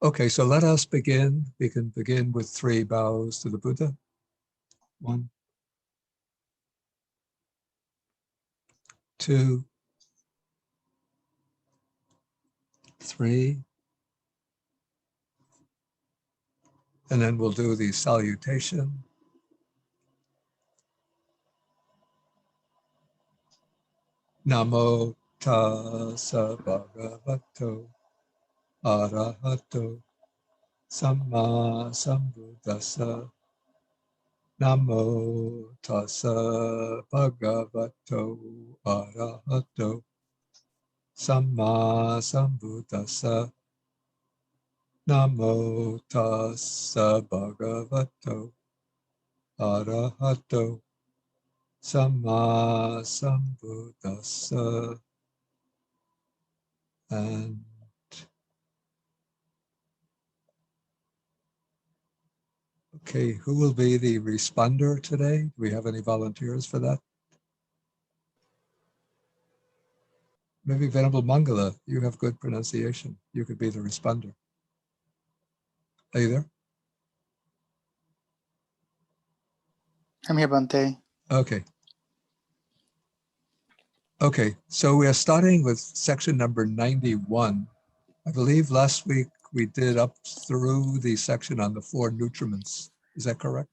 Okay, so let us begin. We can begin with 3 bows to the Buddha. 1, 2, 3. And then we'll do the salutation. Namo tassa bhagavato arahato samma sambuddhassa. Namo tassa bhagavato arahato samma sambuddhassa. Namo tassa bhagavato arahato samma sambuddhassa. And okay, who will be the responder today? Do we have any volunteers for that? Maybe Venerable Mangala, you have good pronunciation. You could be the responder. Are you there? I'm here, Bhante. Okay. Okay, so we are starting with section number 91. I believe last week we did up through the section on the 4 nutriments. Is that correct?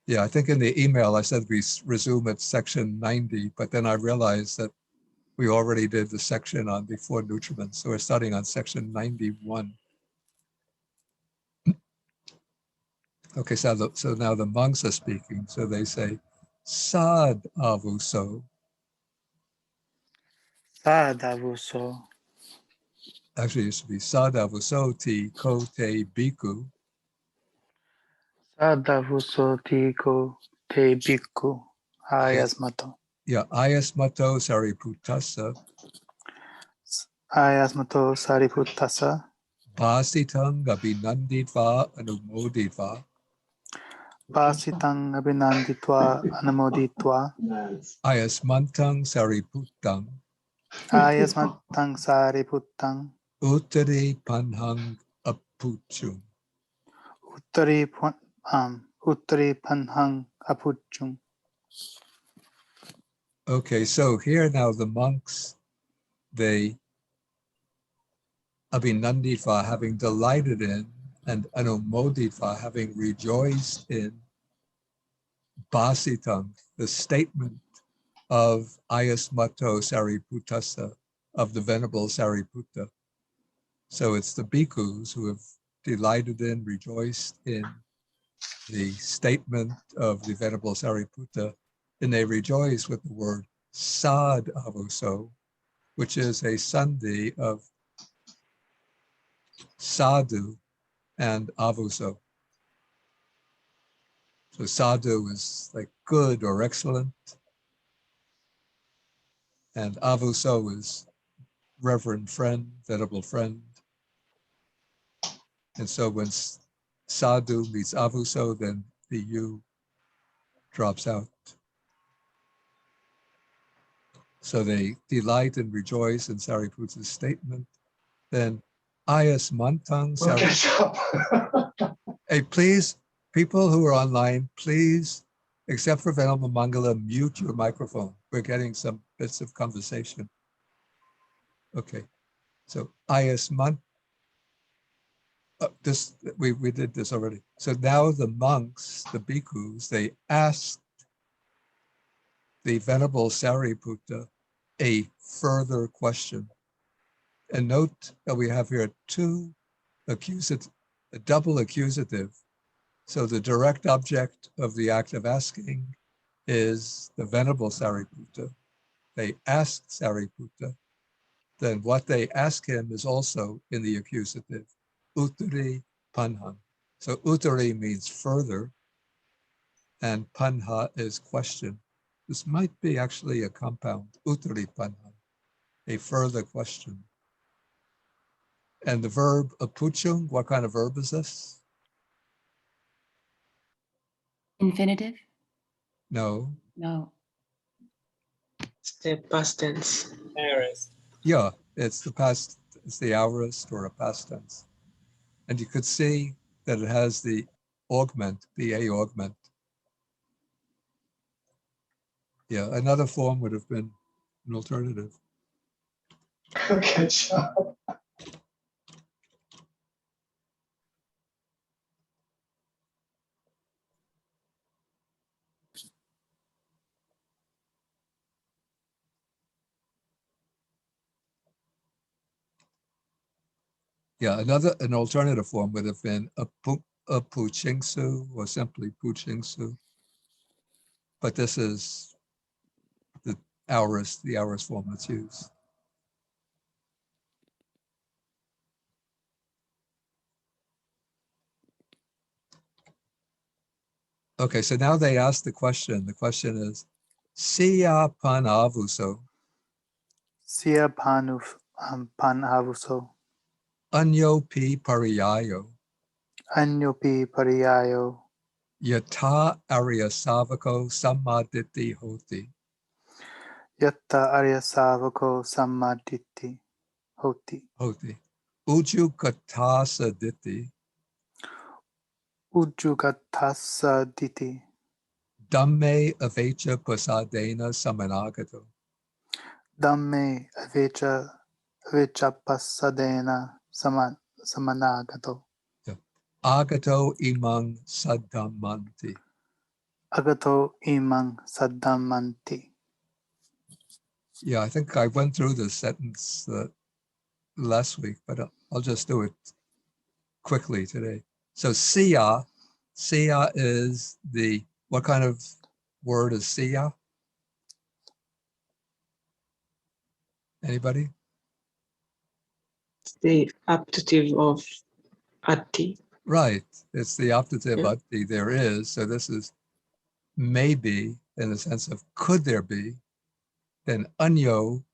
Yeah, I think in the email I said we resume at section 90, but then I realized that we already did the section on the 4 nutriments. So we're starting on section 91. Okay, so now the monks are speaking. So they say, Sad avuso. Sadhavuso. Actually, it used to be Sad avuso ti kote bhikkhu. Sadhavuso tiko te bhikkhu ayasmato. Yeah, ayasmato sariputassa. Ayasmato sariputtasa. Bhasitang abhinanditva anumoditva. Pasitang abhinanditva anamoditva. Ayasmantang sariputtang. Ayasmatang sariputtang. Uttari panhang apuchum. Uttari panhang apuchung. Okay, so here now the monks, they abhinanditva, having delighted in, and anumoditva, having rejoiced in, bhasitang, the statement of Ayasmato Sariputtassa, of the Venerable Sariputta. So it's the bhikkhus who have delighted in, rejoiced in the statement of the Venerable Sariputta, and they rejoice with the word sad avuso, which is a sandhi of sadhu and avuso. So sadhu is like good or excellent, and avuso is reverend friend, venerable friend. And so when sadhu meets avuso, then the U drops out. So they delight and rejoice in Sariputta's statement. Then ayasmantang Sariputta. Hey, please, people who are online, please, except for Venerable Mangala, mute your microphone. We're getting some bits of conversation. Okay, so ayasmant. We did this already. So now the monks, the bhikkhus, they asked the Venerable Sariputta a further question. And note that we have here two accusative, a double accusative. So the direct object of the act of asking is the Venerable Sariputta. They asked Sariputta. Then what they ask him is also in the accusative, uttari panha. So uttari means further, and panha is question. This might be actually a compound, uttari panha, a further question. And the verb apuchung, what kind of verb is this? Infinitive? No. No. It's the past tense. Aorist. Yeah, it's the past It's the aorist or a past tense. And you could see that it has the augment, BA augment. Yeah, another form would have been an alternative. Good job. Yeah, an alternative form would have been a puchingsu or simply puchingsu. But this is the aorist form that's used. Okay, so now they ask the question. The question is, siya pan avuso, Siya pan avuso. anyo pi pariyayo, Anyopi pariyayo. yata arya savako samaditi hoti. Yatta arya savako sammaditi hoti. Hoti. Uju katasa diti, Ujugatassa diti. dhamme avecha pasadena samanagato. Dhamme avecha passadena samanagato. Yeah. Agato imang sadhamanti. Agato imang saddhamanti. Yeah, I think I went through this sentence last week, but I'll just do it quickly today. So siya is what kind of word is siya? Anybody? The aptitude of atti. Right, it's the optative Yeah. atti, there is. So this is maybe in the sense of could there be. Then anyo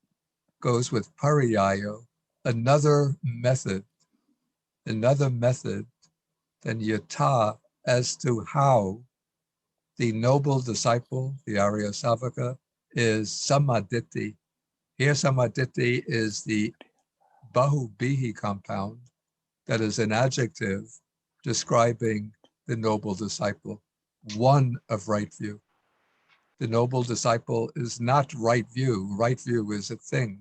goes with pariyayo, another method, then yata, as to how the noble disciple, the Arya Savaka, is samaditi. Here samaditi is the bahubihi compound that is an adjective describing the noble disciple, one of right view. The noble disciple is not right view. Right view is a thing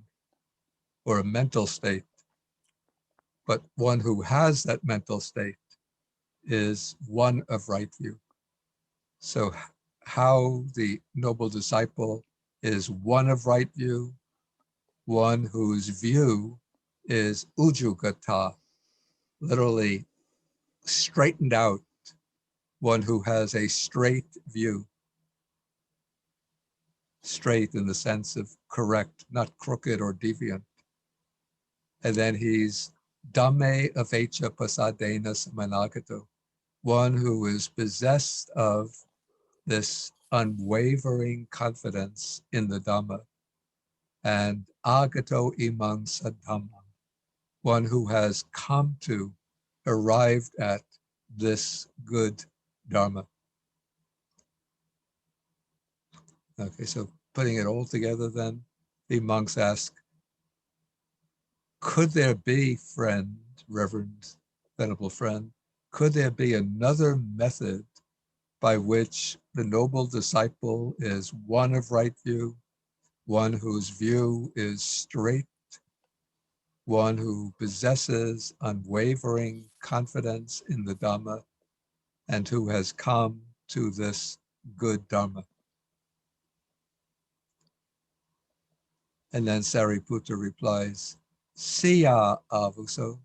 or a mental state, but one who has that mental state is one of right view. So how the noble disciple is one of right view, one whose view is ujugata, literally straightened out, one who has a straight view. Straight in the sense of correct, not crooked or deviant. And then he's dhamme avecha pasadena samanagato, one who is possessed of this unwavering confidence in the Dhamma, and agato imang sadhamma, one who has come to, arrived at this good Dharma. Okay, so putting it all together then, the monks ask, could there be, friend, Reverend, Venerable Friend, could there be another method by which the noble disciple is one of right view, one whose view is straight, one who possesses unwavering confidence in the Dhamma, and who has come to this good Dharma? And then Sariputta replies, siya avuso.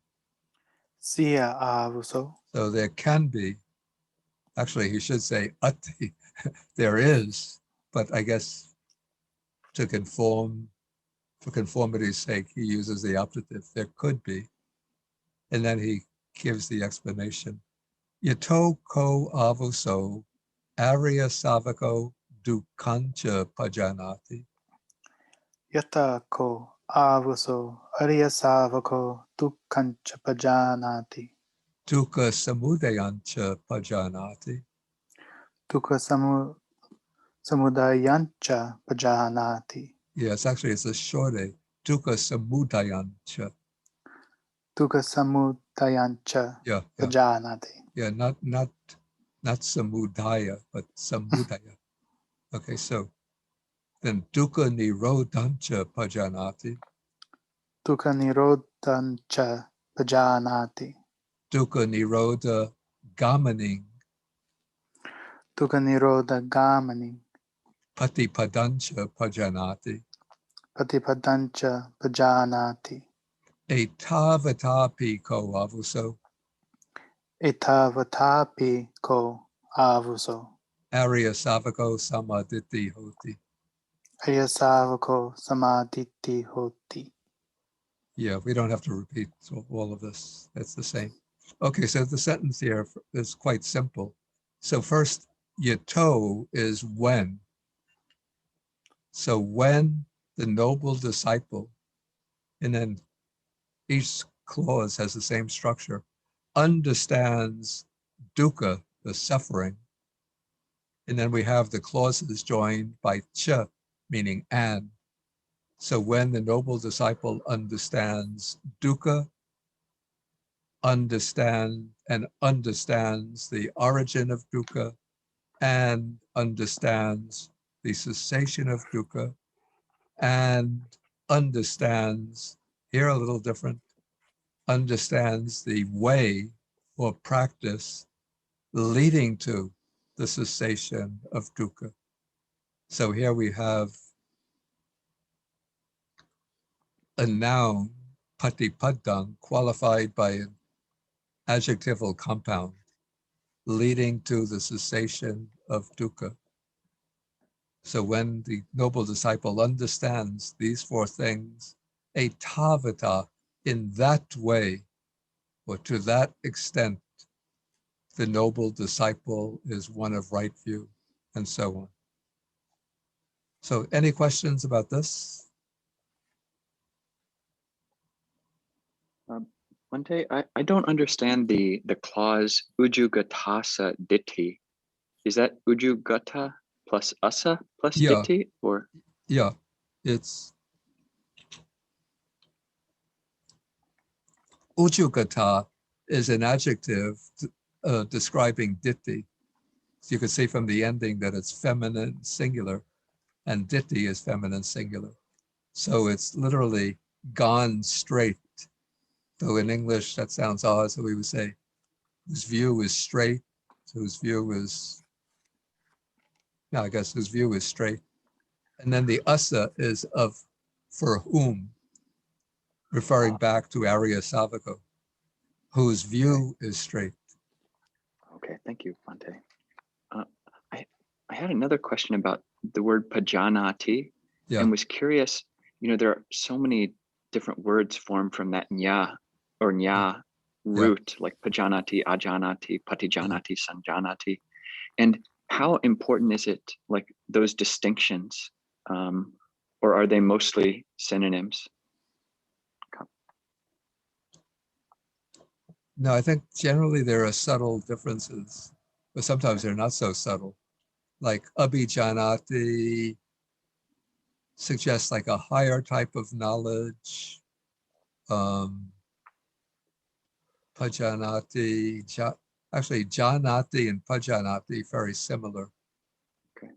Siya avuso. So there can be, actually he should say atti, there is, but I guess for conformity's sake, he uses the optative, there could be. And then he gives the explanation. Yato ko avuso arya savako dukancha pajanati. Yata ko avuso arya savako dukkhancha pajanati. Dukkha samudayancha pajanati. Dukkha samudayancha pajanati. Yes, actually it's a short a. Dukkha samudayancha. dukkha samudayancha Yeah, yeah, pajanati. yeah, not samudaya, but samudaya. Okay, so then dukkha nirodhancha pajanati, Dukkha nirodhancha pajanati. dukkha nirodha gamaning Dukkha nirodha gamani. patipadancha pajanati, Patipadancha pajanati. etavatapi ko avuso, Etavatapi ko avuso. arya savako samaditi hoti. Ayasavako samaditi hoti. Yeah, we don't have to repeat all of this. It's the same. Okay, so the sentence here is quite simple. So first, yato is when. So when the noble disciple, and then each clause has the same structure, understands dukkha, the suffering, and then we have the clauses joined by cha, meaning and. So when the noble disciple understands dukkha, understands the origin of dukkha, and understands the cessation of dukkha, and understands, here a little different, understands the way or practice leading to the cessation of dukkha. So here we have a noun, patipaddang, qualified by an adjectival compound, leading to the cessation of dukkha. So when the noble disciple understands these four things, etavata, in that way, or to that extent, the noble disciple is one of right view, and so on. So any questions about this? Bhante, I don't understand the clause ujugatasa ditti. Is that ujugata plus asa plus Yeah. ditti, or? Yeah, it's ujugata is an adjective describing ditti. So you can see from the ending that it's feminine singular, and ditti is feminine singular. So it's literally gone straight. Though in English that sounds odd, so we would say whose view is straight, whose view is, no, I guess whose view is straight. And then the asa is of for whom, referring back to Arya Savako, whose view is straight. Okay, thank you, Bhante. I had another question about the word pajanati, Yeah. and was curious, there are so many different words formed from that nya or nya root, like pajanati, ajanati, patijanati, sanjanati. And how important is it, like those distinctions, or are they mostly synonyms? No, I think generally there are subtle differences, but sometimes they're not so subtle. Like abhijanati suggests like a higher type of knowledge. Pajanati, actually janati and pajanati very similar. Okay.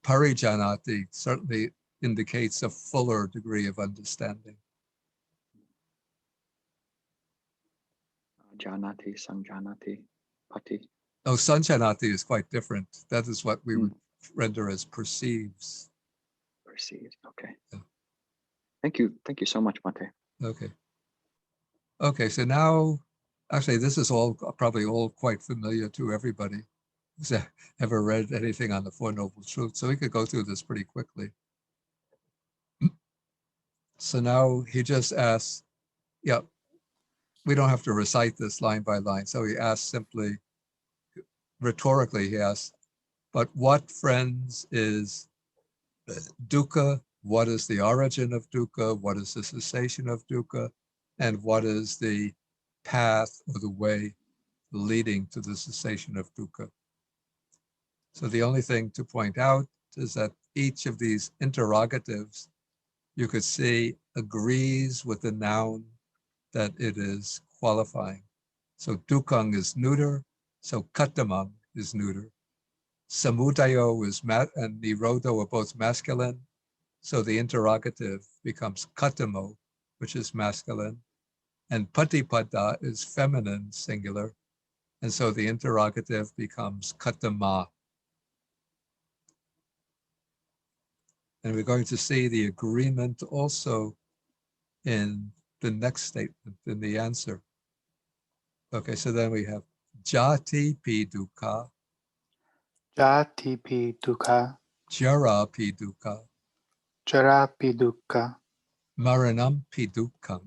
Parijanati certainly indicates a fuller degree of understanding. Janati, sanjanati, pati. Oh, sanjanati is quite different. That is what we would render as perceives. Perceived. Okay. Yeah. Thank you so much, Bhante. Okay. Okay, so now, actually, this is all probably all quite familiar to everybody who's ever read anything on the Four Noble Truths. So we could go through this pretty quickly. So now he just asks, yeah, we don't have to recite this line by line. So he asks simply, rhetorically, he asks, but what, friends, is dukkha? What is the origin of dukkha? What is the cessation of dukkha? And what is the path or the way leading to the cessation of dukkha? So the only thing to point out is that each of these interrogatives, you could see, agrees with the noun that it is qualifying. So dukkang is neuter, so katamang is neuter. Samudayo is and nirodho are both masculine, so the interrogative becomes katamo, which is masculine, and patipada is feminine, singular, and so the interrogative becomes katama. And we're going to see the agreement also in the next statement, in the answer. Okay, so then we have jati pi dukkha, Jati pi dukkha, jara pi dukkha, jara pi dukkha, maranam pi dukkham.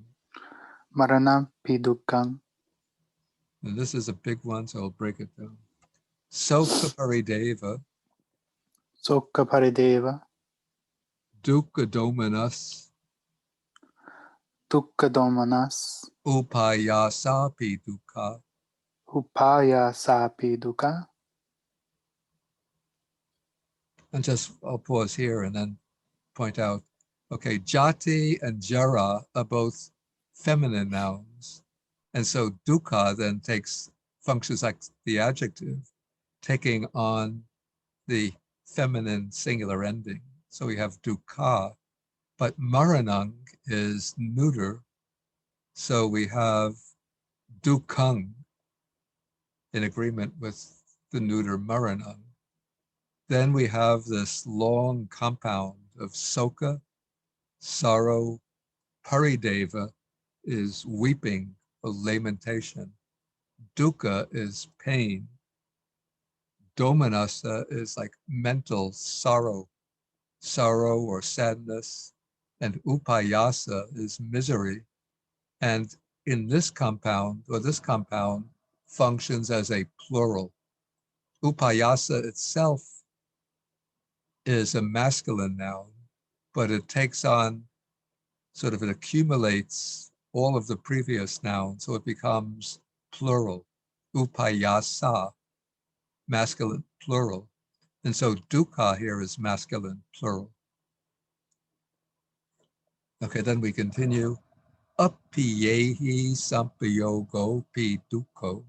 maranam pi dukkham, And this is a big one, so I'll break it down. Sokha parideva, sokha parideva, dukkha domanas, dukkha domanas, upayasa pi dukkha. upaya sapi dukkha. And just, I'll pause here and then point out, okay, jati and jara are both feminine nouns. And so dukkha then functions like the adjective, taking on the feminine singular ending. So we have dukkha, but maranang is neuter. So we have dukkhang in agreement with the neuter maranang. Then we have this long compound of soka, sorrow, parideva is weeping or lamentation. Dukkha is pain. Domanassa is like mental sorrow or sadness. And upayasa is misery. And in this compound, functions as a plural. Upayasa itself is a masculine noun, but it takes on, it accumulates all of the previous nouns, so it becomes plural. Upayasa, masculine plural. And so dukkha here is masculine plural. Okay, then we continue. Apiyehi sampayogo pi dukkho.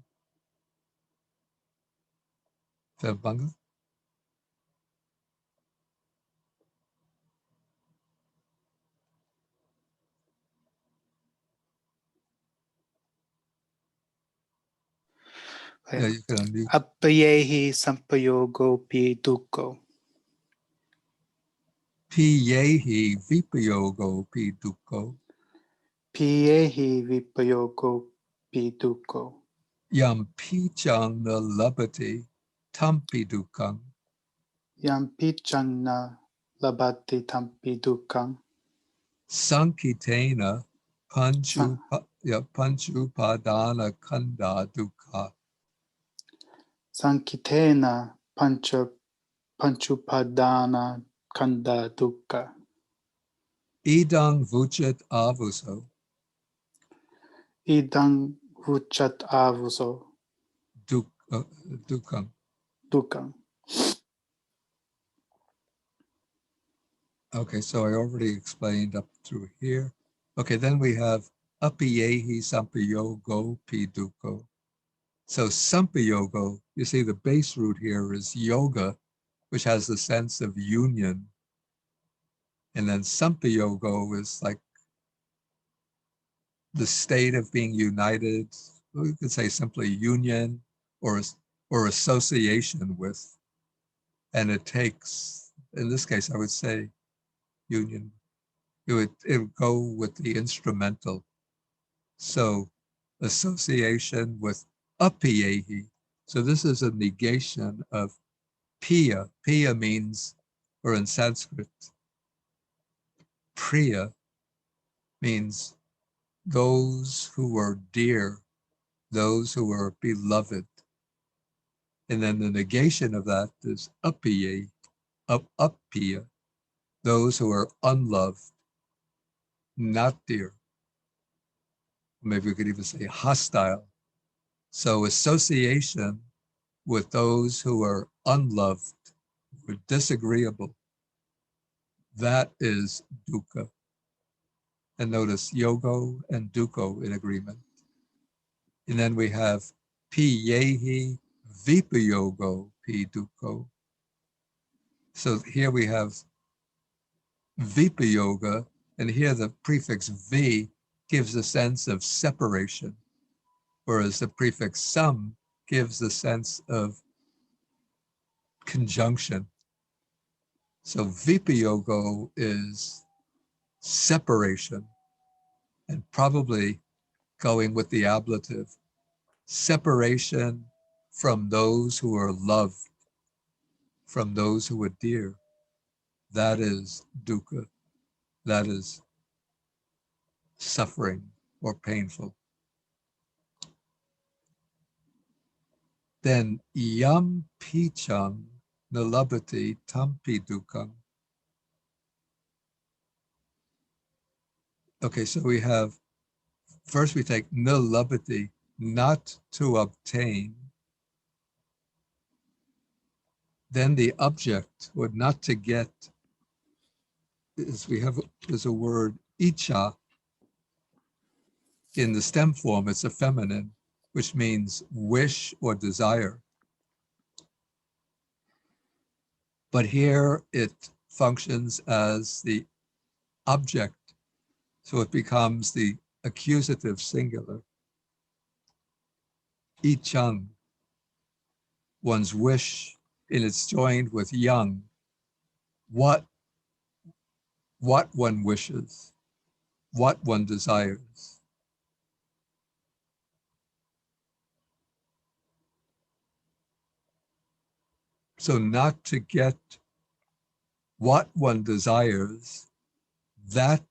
Banga? Yeah, you can unmute. Appayehi sampayogo pi dukkho. Piyehi vipayogo pi dukkho. Piyehi vipayogo pi dukkho. Yam pichang na labati tampi dukkhang. Yam pichangna labati tampi dukkham. Sankitena panchupadana kanda dukkha. Sankitena panchupadana kanda dukkha. Idang vuchat avuso. Idang vuchat avuso Dukkham. dukkam. Okay, so I already explained up through here. Okay, then we have apiyehi sampayogo pi dukkho. So sampayogo, you see the base root here is yoga, which has the sense of union. And then sampayogo is like the state of being united. We could say simply union or association with. And it takes, in this case, I would say union. It would go with the instrumental. So association with apiyehi. So this is a negation of piya. Piya means, or in Sanskrit, priya means those who are dear, those who are beloved. And then the negation of that is apiye, apiya, those who are unloved, not dear. Maybe we could even say hostile. So association with those who are unloved, who are disagreeable, that is dukkha. And notice yogo and duko in agreement. And then we have pi yehi vipayogo pi duko. So here we have vipayoga, and here the prefix vi gives a sense of separation, whereas the prefix sam gives a sense of conjunction. So vipayogo is separation, and probably going with the ablative, separation from those who are loved, from those who are dear. That is dukkha. That is suffering or painful. Then yam picham nalabati tampi dukkam. Okay, so we have, first we take nalabati, not to obtain. Then the object, or not to get, is there's a word icha. In the stem form, it's a feminine, which means wish or desire. But here it functions as the object, so it becomes the accusative singular. Ichang, one's wish, and it's joined with yang, what one wishes, what one desires. So not to get what one desires, that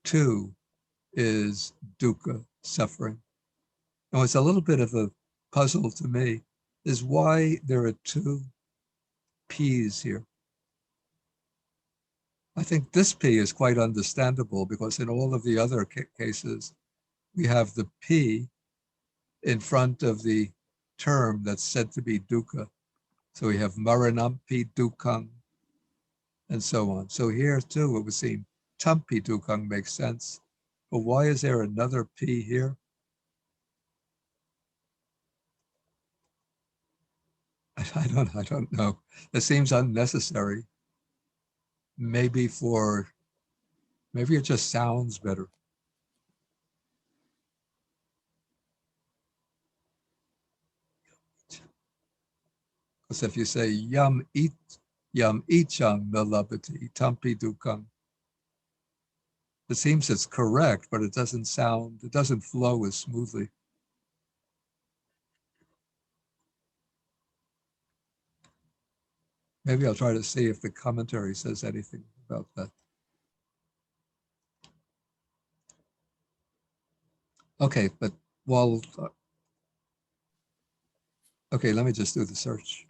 too is dukkha, suffering. Now it's a little bit of a puzzle to me, is why there are two P's here. I think this P is quite understandable because in all of the other cases, we have the P in front of the term that's said to be dukkha. So we have maranampi dukkang and so on. So here too, it would seem tampi dukkang makes sense. But why is there another P here? I don't know. It seems unnecessary. Maybe it just sounds better. Because if you say yam ichang nalabati tampi dukkang, it seems it's correct, but it doesn't flow as smoothly. Maybe I'll try to see if the commentary says anything about that. Okay, but while, okay, let me just do the search.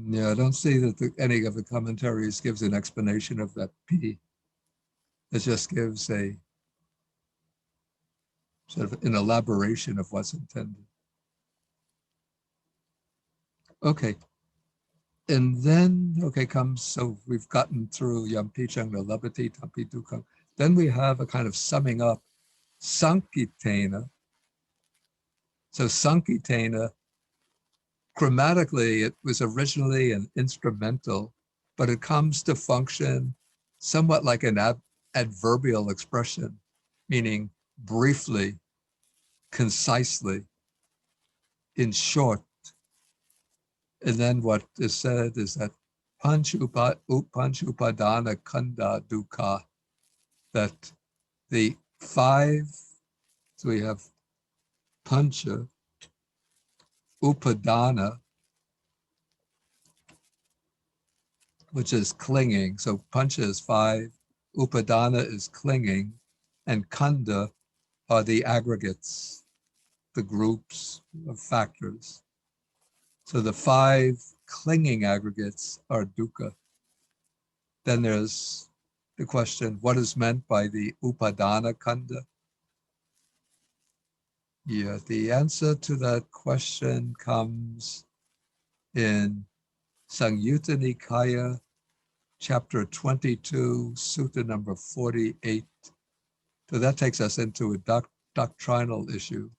Yeah, I don't see that any of the commentaries gives an explanation of that P. It just gives a sort of an elaboration of what's intended. Okay. And then, okay, so we've gotten through Yam Pichang Nalabati Tampi Dukkang. Then we have a kind of summing up, Sankitena. So Sankitena, grammatically, it was originally an instrumental, but it comes to function somewhat like an adverbial expression, meaning briefly, concisely, in short. And then what is said is that panch upadana kanda dukkha, that the five, so we have pancha, upadana, which is clinging. So pancha is 5, upadana is clinging, and kanda are the aggregates, the groups of factors. So the 5 clinging aggregates are dukkha. Then there's the question, what is meant by the upadana kanda? Yeah, the answer to that question comes in Samyutta Nikaya, chapter 22, sutta number 48. So that takes us into a doctrinal issue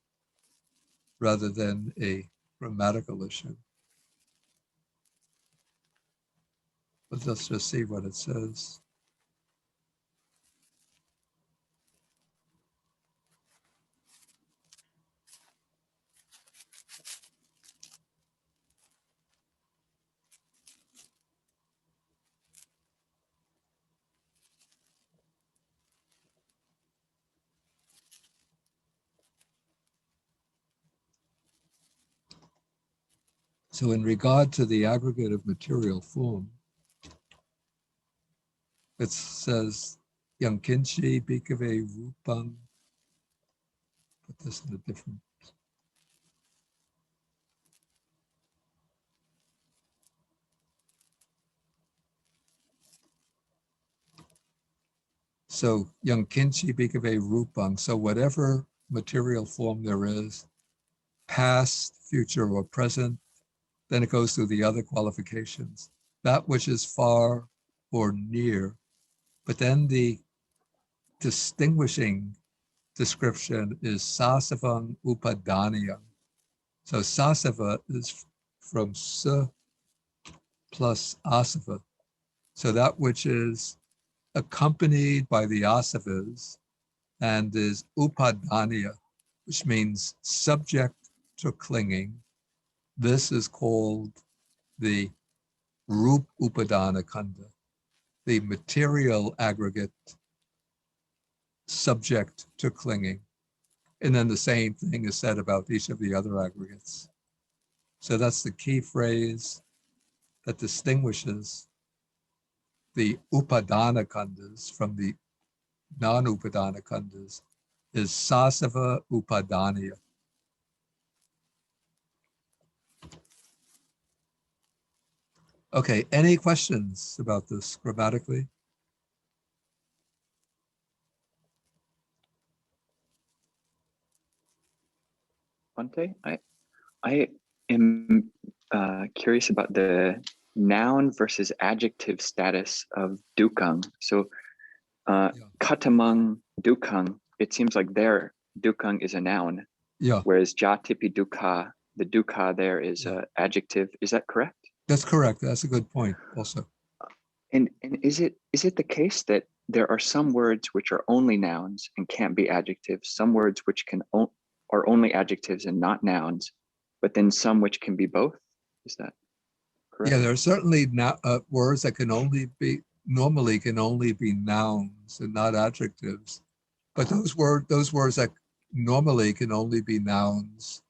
rather than a grammatical issue. But let's just see what it says. So in regard to the aggregate of material form, it says, Yankinchi bhikkhave rupang. Put this in a different. So Yankinchi bhikkhave rupang. So whatever material form there is, past, future, or present, then it goes through the other qualifications. That which is far or near, but then the distinguishing description is sasavang upadanyam. So sasava is from sa plus asava. So that which is accompanied by the asavas and is upadanya, which means subject to clinging. This is called the rup upadana kanda, the material aggregate subject to clinging. And then the same thing is said about each of the other aggregates. So that's the key phrase that distinguishes the upadana khandas from the non-upadana khandas is sasava upadanya. Okay, any questions about this grammatically? Bhante, I am curious about the noun versus adjective status of dukkang. So katamang dukkang, it seems like there dukkang is a noun, Yeah, whereas jatipi dukkha, the dukkha there is an adjective. Is that correct? that's correct. That's a good point also. And is it the case that there are some words which are only nouns and can't be adjectives, some words which are only adjectives and not nouns, but then some which can be both? Is that correct? Yeah, there are certainly words that normally can only be nouns and not adjectives. But those words that normally can only be nouns,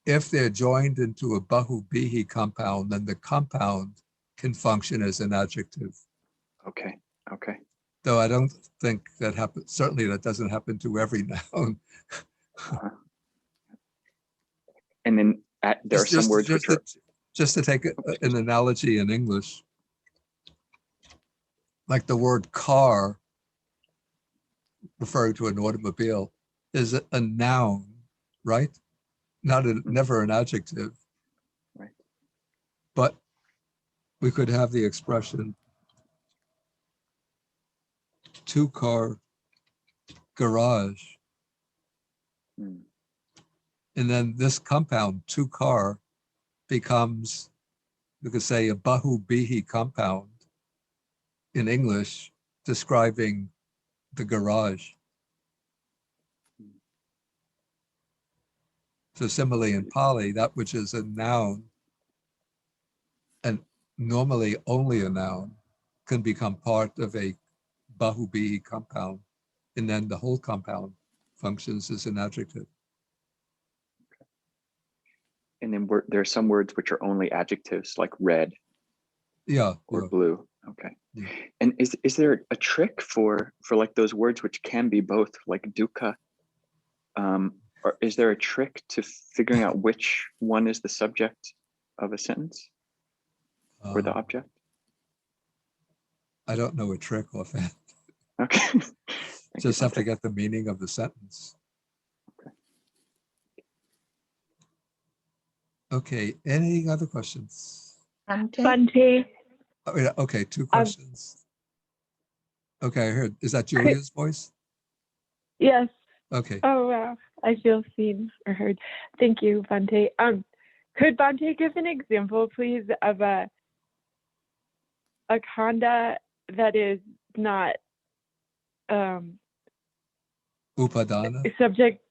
if they're joined into a bahubihi compound, then the compound can function as an adjective. Okay. Though I don't think that happens. Certainly that doesn't happen to every noun. Uh-huh. And then there are some words which are just to take an analogy in English, like the word car, referring to an automobile, is a noun, right? Never an adjective. Right. But we could have the expression 2-car garage. Hmm. And then this compound, 2-car, becomes, you could say, a bahubihi compound in English describing the garage. So similarly in Pali, that which is a noun and normally only a noun can become part of a bahubihi compound, and then the whole compound functions as an adjective. And then there are some words which are only adjectives, like red Yeah, or yeah. blue. Okay. Yeah. And is there a trick for like those words which can be both, like dukkha? Or is there a trick to figuring out which one is the subject of a sentence or the Um, object? I don't know a trick offhand. Okay. Thank Just you, have to Bhante. get the meaning of the sentence. Okay, any other questions? Bhante, Oh, yeah, okay, two um, questions. Okay, I heard. Is that Julia's voice? yes. Okay. Oh wow, I feel seen or heard. Thank you, Bhante. Could Bhante give an example, please, of a khanda that is not Upadana? subject?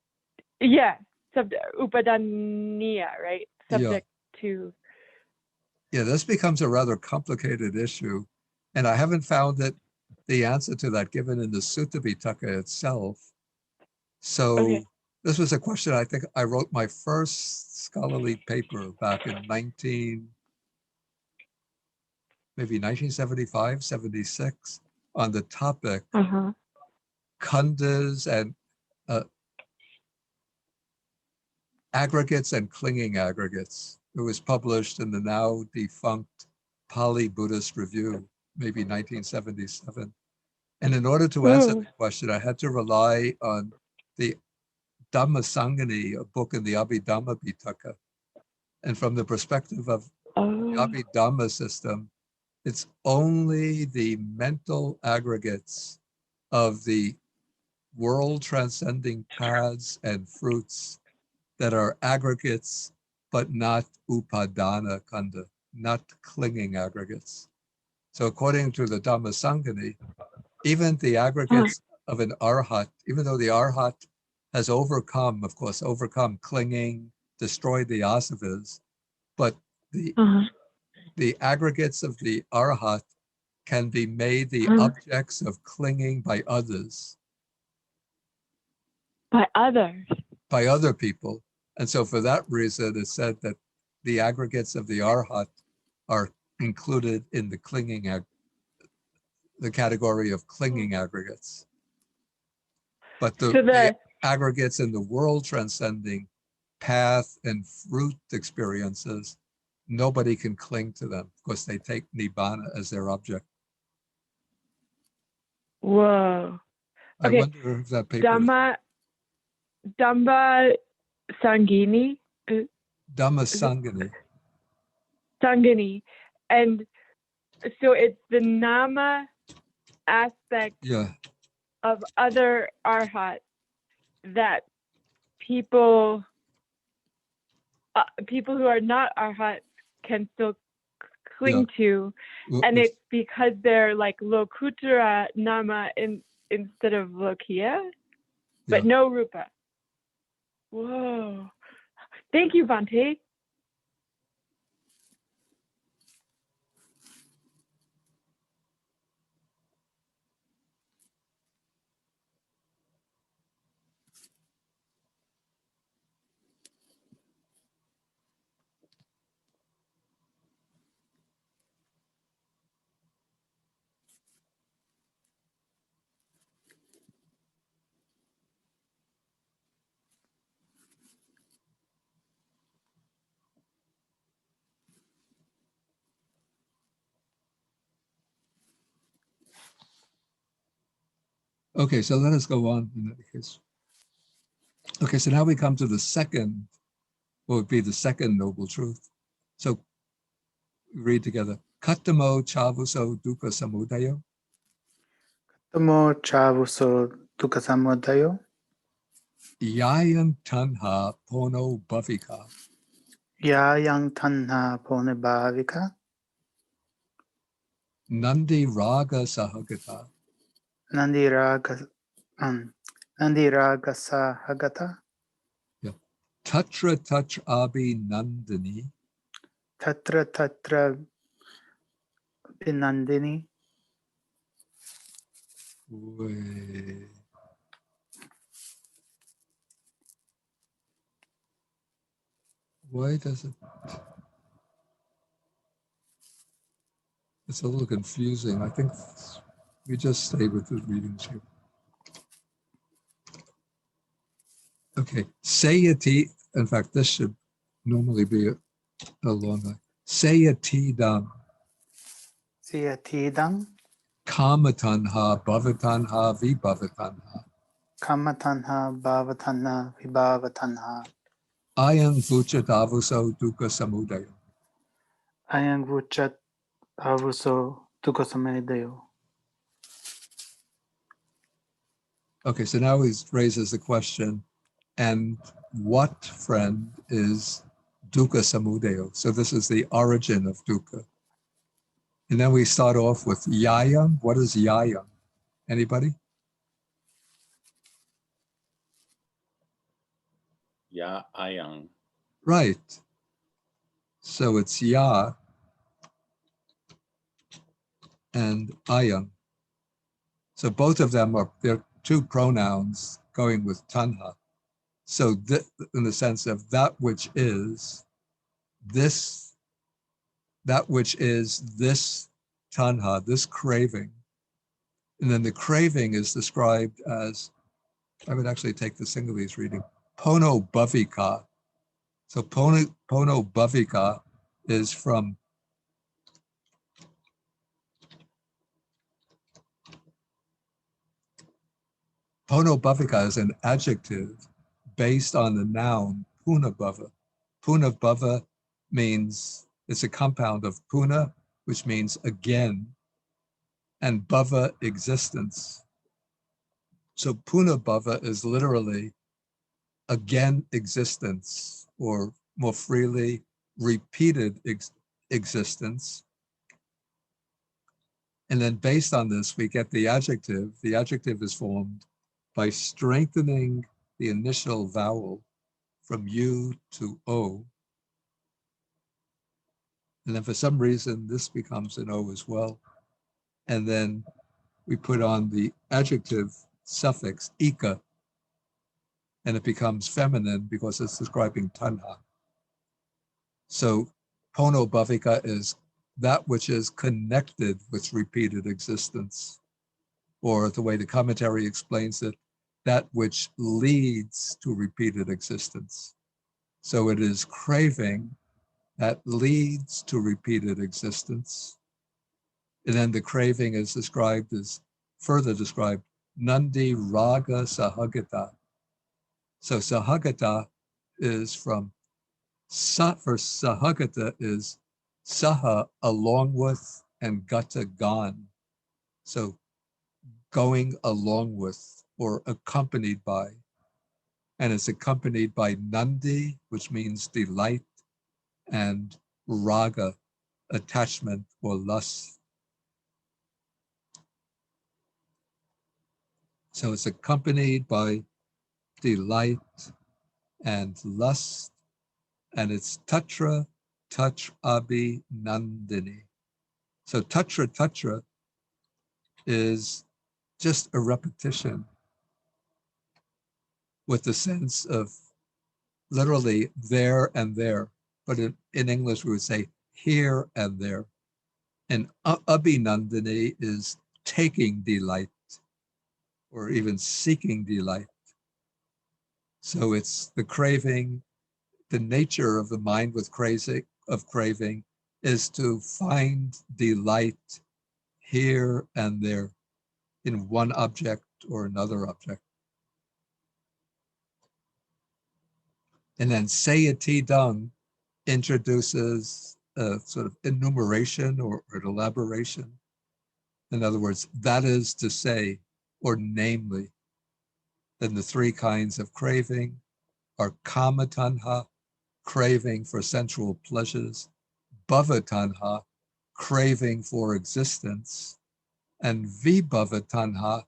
Yeah, upadaniya, right? Yeah. Subject to. Yeah, this becomes a rather complicated issue. And I haven't found the answer to that given in the Sutta Pitaka itself. So Okay. this was a question I think I wrote my first scholarly paper back in maybe 1975, 76 on the topic Uh-huh. khandhas and aggregates and clinging aggregates. It was published in the now defunct Pali Buddhist Review, maybe 1977. And in order to answer Ooh. the question, I had to rely on the Dhammasangani, a book in the Abhidhamma Pitaka. And from the perspective of the Oh. Abhidhamma system, it's only the mental aggregates of the world transcending paths and fruits that are aggregates, but not upadana khandha, not clinging aggregates. So according to the Dhammasangani, even the aggregates of an arhat, even though the arhat has overcome, of course, overcome clinging, destroyed the asavas, but Uh-huh. the aggregates of the arhat can be made the Uh-huh. objects of clinging by others, By others. by other people. And so for that reason, it's said that the aggregates of the arhat are included in the the category of clinging aggregates. But So the aggregates in the world transcending path and fruit experiences, nobody can cling to them because they take nibbana as their object. Whoa. I Okay. wonder if that paper is Dhamma Sangini. Dhammasangani. Sangini. And so it's the nama aspect Yeah, of other arhats that people who are not arhats can still cling to, Well, and it's- it's because they're like lokuttara nama instead of lokiya, but Yeah. no rupa. Whoa. Thank you, Bhante. Okay, so let us go on in that case. Okay, so now we come to the second, what would be the second noble truth. So read together. Katamo chavuso dukkha samudayo. Tamo chavuso dukkha samudayo. Yayam tanha pono bhavika. Yayang tanha pone bhavika. Nandi raga sahagata. Nandi raga sahagata. Yeah. Tatra tach abhi nandini. Tatra binandini. Why does it? It's a little confusing. I think we just stay with the readings here. Okay, sayati. In fact, this should normally be a long line. Sayatidam Siyatidang kamatanha bhavatanha vibhavatanha kamatanha bhavatanha vibhavatanha ayang vuchadavuso dukkha samudaya. ayang vuchat avuso dukkhasamedayo. Okay, so now he raises the question, and what, friend, is dukkha samudaya? So this is the origin of dukkha. And then we start off with yayam. What is yayam? Anybody? Ya ayang. Right. So it's ya and ayam. So both of them they're two pronouns going with tanha. So in the sense of that which is this, that which is this tanha, this craving. And then the craving is described as, I would actually take the Sinhalese reading, pono bhavika. So pono bhavika is from pono bhavika is an adjective based on the noun punabhava. Punabhava means it's a compound of puna, which means again, and bhava, existence. So punabhava is literally again existence, or more freely, repeated existence. And then based on this, we get the adjective. The adjective is formed by strengthening the initial vowel from U to O. And then for some reason, this becomes an O as well. And then we put on the adjective suffix ika, and it becomes feminine because it's describing tanha. So pono bhavika is that which is connected with repeated existence, or the way the commentary explains it, that which leads to repeated existence. So it is craving that leads to repeated existence. And then the craving is described as, further described, Nandi Raga Sahagata. So Sahagata is from, for Sahagata is Saha, along with, and Gata, gone. So going along with, or accompanied by. And it's accompanied by Nandi, which means delight, and Raga, attachment or lust. So it's accompanied by delight and lust, and it's Tatra, Touch Abhi Nandini. So Tatra is just a repetition with the sense of literally there and there. But in English, we would say here and there. And Abhinandini is taking delight, or even seeking delight. So it's the craving, the nature of the mind with craving is to find delight here and there in one object or another object. And then Sayatidang introduces a sort of enumeration or an elaboration. In other words, that is to say, or namely, then the three kinds of craving are kamatanha, craving for sensual pleasures, bhavatanha, craving for existence, and vibhavatanha,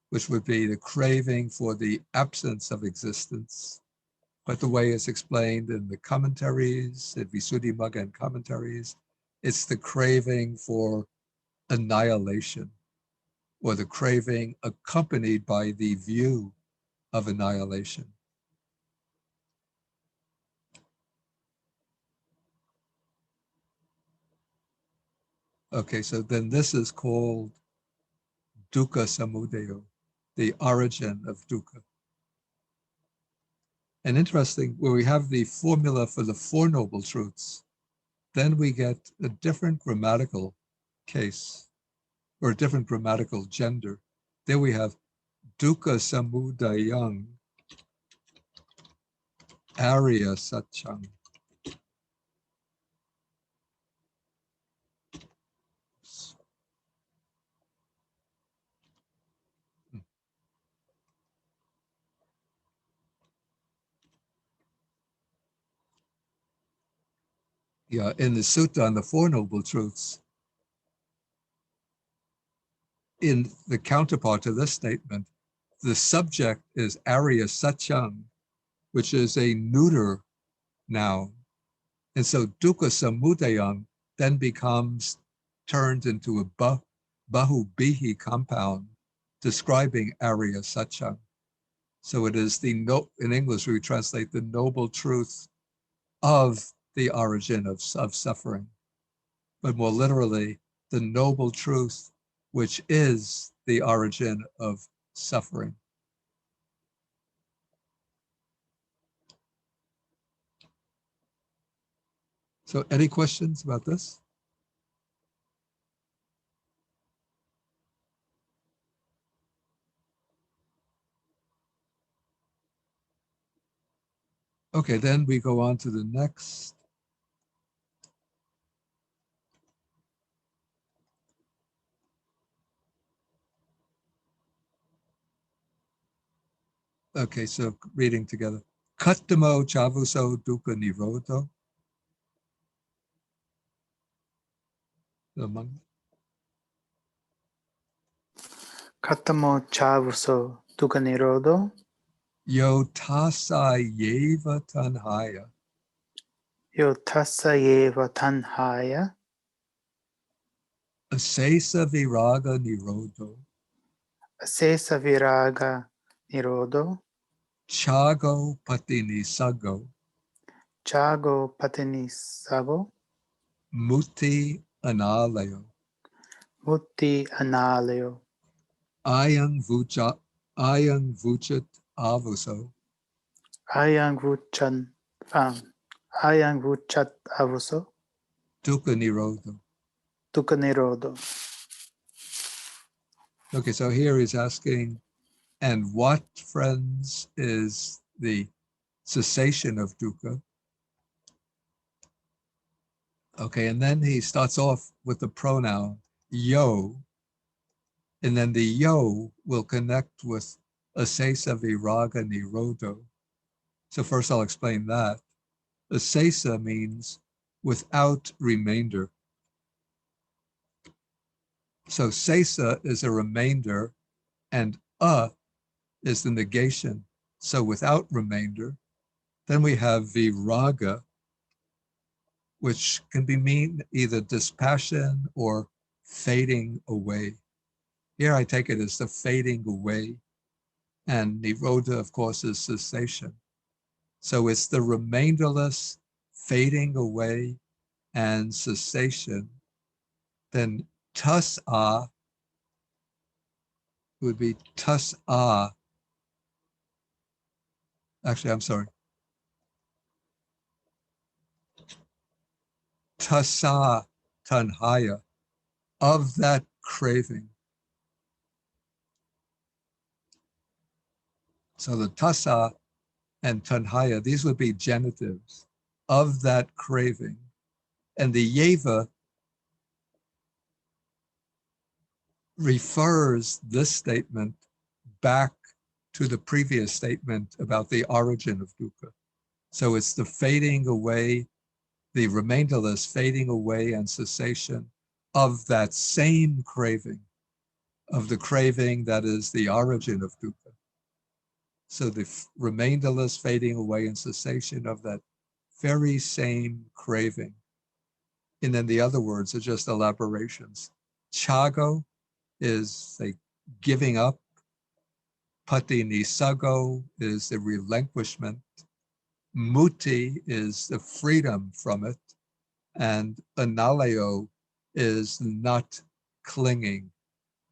which would be the craving for the absence of existence. But the way it's explained in the commentaries, in Visuddhimagga and commentaries, it's the craving for annihilation, or the craving accompanied by the view of annihilation. Okay, so then this is called dukkha samudayo, the origin of dukkha. And interesting, where we have the formula for the Four Noble Truths, then we get a different grammatical case or a different grammatical gender. There we have dukkha samudayang arya satchang. Yeah, in the Sutta on the Four Noble Truths, in the counterpart to this statement, the subject is Arya Satyang, which is a neuter noun. And so dukkha samudayang then becomes turned into a bahubihi compound describing Arya Satyang. So it is in English, we translate the noble truth of the origin of suffering, but more literally, the noble truth, which is the origin of suffering. So any questions about this? Okay, then we go on to the next. Okay, so reading together. Kattamo chavuso dukkha nirodho. Katamo chavuso dukkha nirodho. Yo tassa yeva tanhaya. Yo tassa yeva tanhaya. Asesa viraga nirodho. Asesa viraga nirodho. Chago patinisago. Chago patinisago. Muti analayo. Mutti analayo. Ayang vuchat avuso. Ayang vuchat avuso. Dukkha nirodho. Dukkha nirodho. Okay, so here he's asking, and what, friends, is the cessation of dukkha? Okay, and then he starts off with the pronoun yo, and then the yo will connect with asesa viraga nirodho. So first I'll explain that. Asesa means without remainder. So sesa is a remainder and is the negation. So without remainder. Then we have viraga, which can be mean either dispassion or fading away. Here I take it as the fading away, and nirodha, of course, is cessation. So it's the remainderless fading away and cessation. Then tas-a would be tas-a. Actually, I'm sorry. Tasa tanhaya, of that craving. So the tasa and tanhaya, these would be genitives, of that craving. And the yeva refers this statement back to the previous statement about the origin of dukkha. So it's the fading away, the remainderless fading away and cessation of that same craving, of the craving that is the origin of dukkha. So the remainderless fading away and cessation of that very same craving. And then the other words are just elaborations. Chago is a giving up. Patinisago is the relinquishment. Muti is the freedom from it. And analayo is not clinging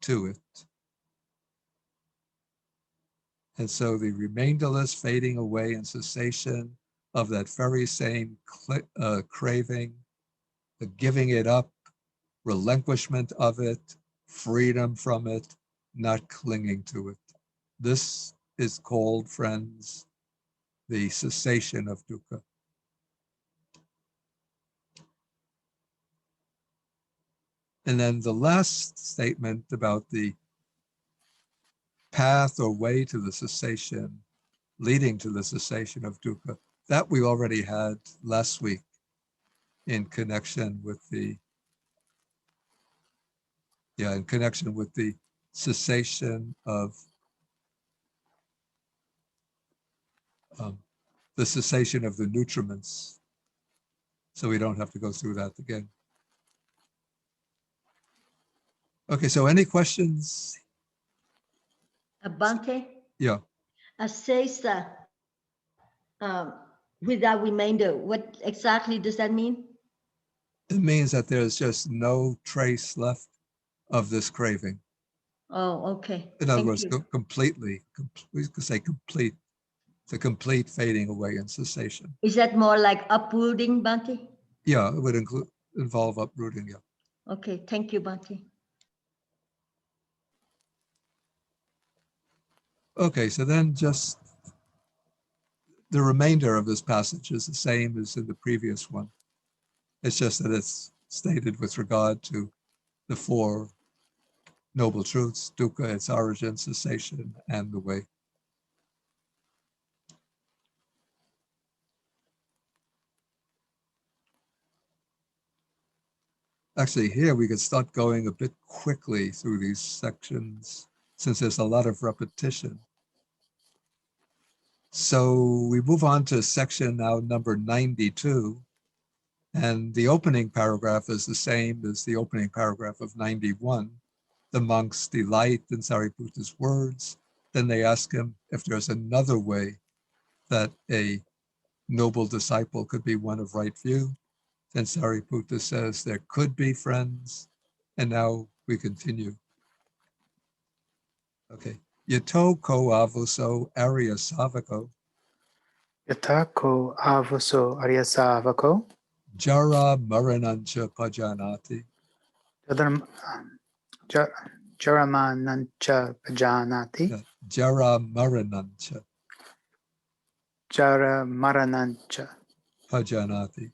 to it. And so the remainderless fading away and cessation of that very same craving, the giving it up, relinquishment of it, freedom from it, not clinging to it. This is called, friends, the cessation of dukkha. And then the last statement about the path or way to the cessation, leading to the cessation of dukkha, that we already had last week in connection with the, cessation of the cessation of the nutriments. So we don't have to go through that again. Okay, so any questions? Bhante, Yeah, says without remainder, what exactly does that mean? it means that there's just no trace left of this craving. Oh, okay. In other Thank words, you. we could say complete, the complete fading away and cessation. Is that more like uprooting, Bhante? Yeah, it would involve uprooting, yeah. Okay, thank you, Bhante. Okay, so then just the remainder of this passage is the same as in the previous one. It's just that it's stated with regard to the four noble truths, dukkha, its origin, cessation, and the way. Actually, here we could start going a bit quickly through these sections since there's a lot of repetition. So we move on to section now number 92. And the opening paragraph is the same as the opening paragraph of 91. The monks delight in Sariputta's words. Then they ask him if there's another way that a noble disciple could be one of right view. Then Sariputta says there could be, friends. And now we continue. Okay. Yato ko avuso arya savako Yatako avuso aryasavako. jara maranancha pajanati Jaramanancha pajanati. jara maranancha Jara maranancha pajanati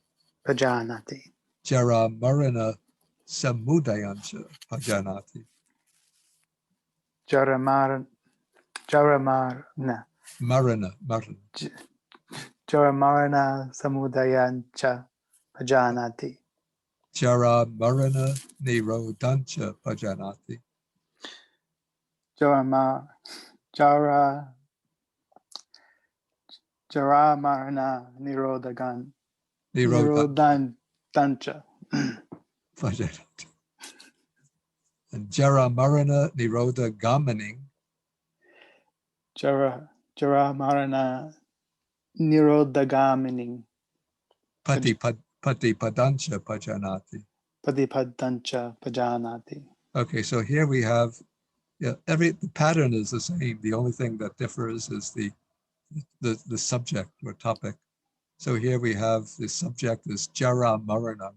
pajanati. jara marana samudayancha pajanati Jaramarna. marana Jaramarna samudayancha pajanati. jara marana nirodhancha pajanati Jaramarna nirodhancha. pajanati and jara marana nirodha gamaning Jaramarna nirodhagamining. patipadancha pajanati. Padipadancha pajanati. Okay, so here we have, the pattern is the same. The only thing that differs is the subject or topic. So here we have the subject is jara maranam.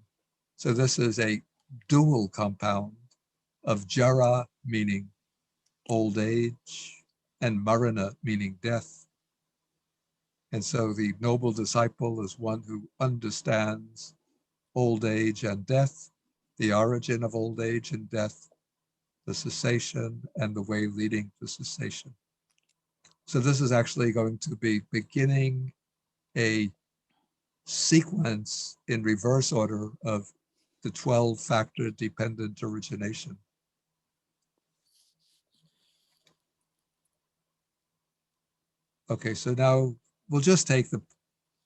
So this is a dual compound of jara meaning old age and marana meaning death. And so the noble disciple is one who understands old age and death, the origin of old age and death, the cessation, and the way leading to cessation. So this is actually going to be beginning a sequence in reverse order of the 12-factor dependent origination. Okay, so now we'll just take the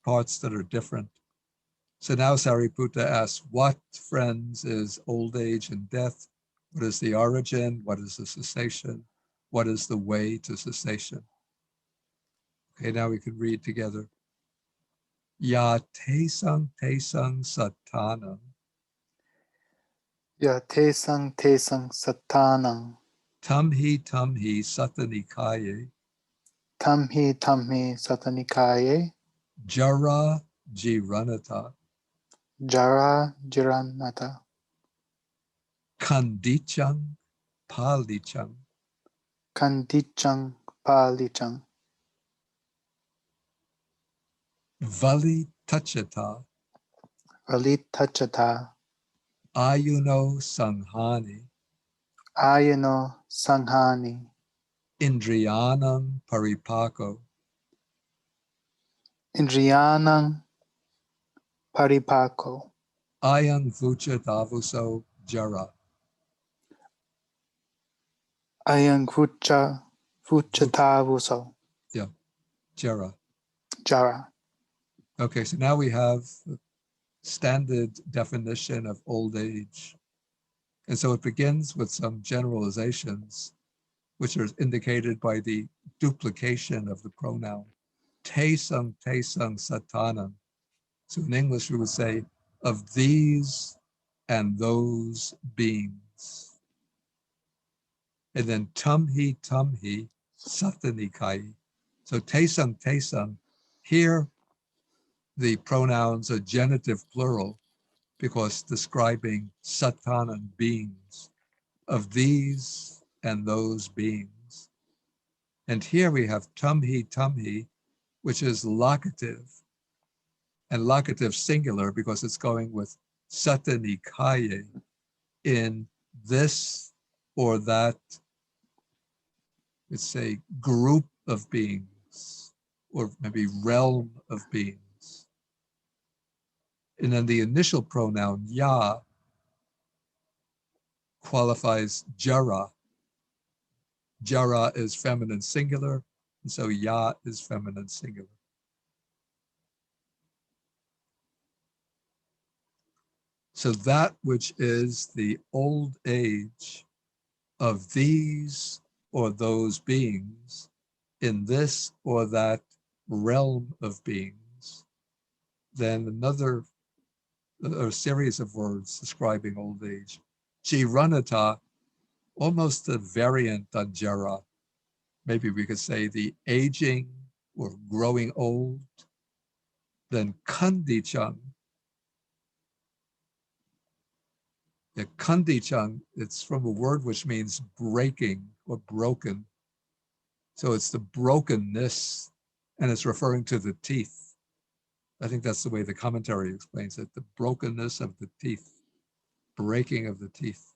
parts that are different. So now Sariputta asks, what, friends, is old age and death? What is the origin? What is the cessation? What is the way to cessation? Okay, now we can read together. Ya tesang satanam. Ya tesang satanang. Tamhi Satanikaya, Tamhi satanikaye. Jara Jiranata, Jara jiranata. Kandichang Palichang, Kandichang palichang. Vali Tachata, Valitachata. Ayuno Sanghani, Ayano sanghani. Indriyanam Paripako, Indriyanang paripako. Ayang Vuchadavuso Jara, Ayang vuchatavuso. yeah, Jara. Jara. Okay, so now we have standard definition of old age. And so it begins with some generalizations, which are indicated by the duplication of the pronoun. Tesang satanam. So in English, we would say, of these and those beings. And then tamhi satanikai. So tesang, here the pronouns are genitive plural because describing satanan beings, of these and those beings. And here we have tamhi, which is locative, and locative singular because it's going with satanikaye, in this or that, let's say, group of beings, or maybe realm of beings. And then the initial pronoun ya qualifies jara. Jara is feminine singular, and so ya is feminine singular. So that which is the old age of these or those beings in this or that realm of beings, then another a series of words describing old age. Jiranata, almost a variant on Jara. Maybe we could say the aging or growing old. Then Kandichang. The Kandichang, it's from a word which means breaking or broken. So it's the brokenness, and it's referring to the teeth. I think that's the way the commentary explains it, the brokenness of the teeth, breaking of the teeth.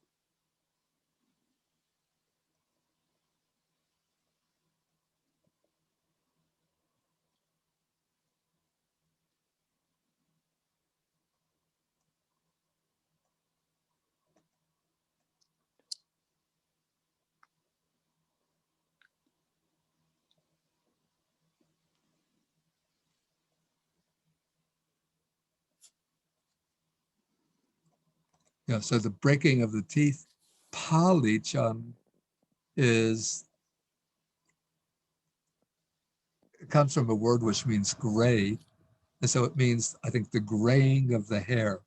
Yeah, so the breaking of the teeth, Palichan, is, it comes from a word which means gray. And so it means, I think, the graying of the hair.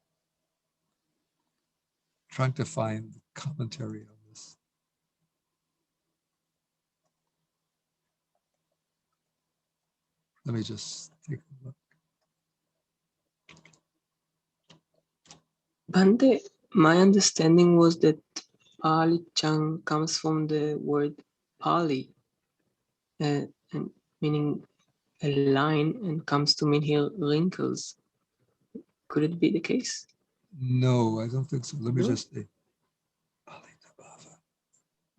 Trying to find commentary on this. Let me just take a look. Bhante, my understanding was that Pali Chang comes from the word Pali, and meaning a line, and comes to mean here wrinkles. Could it be the case? No, I don't think so. Let me No? just say.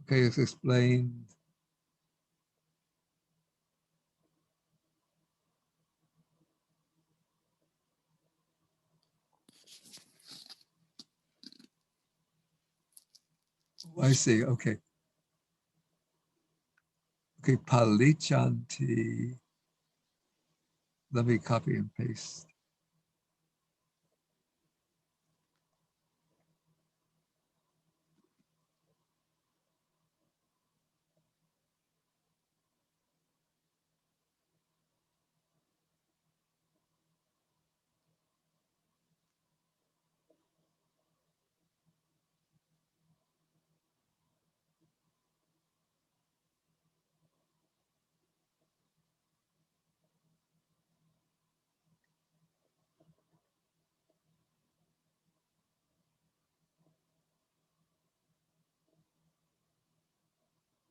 Okay, it's explained. I see, okay. Okay, Palichanti. Let me copy and paste.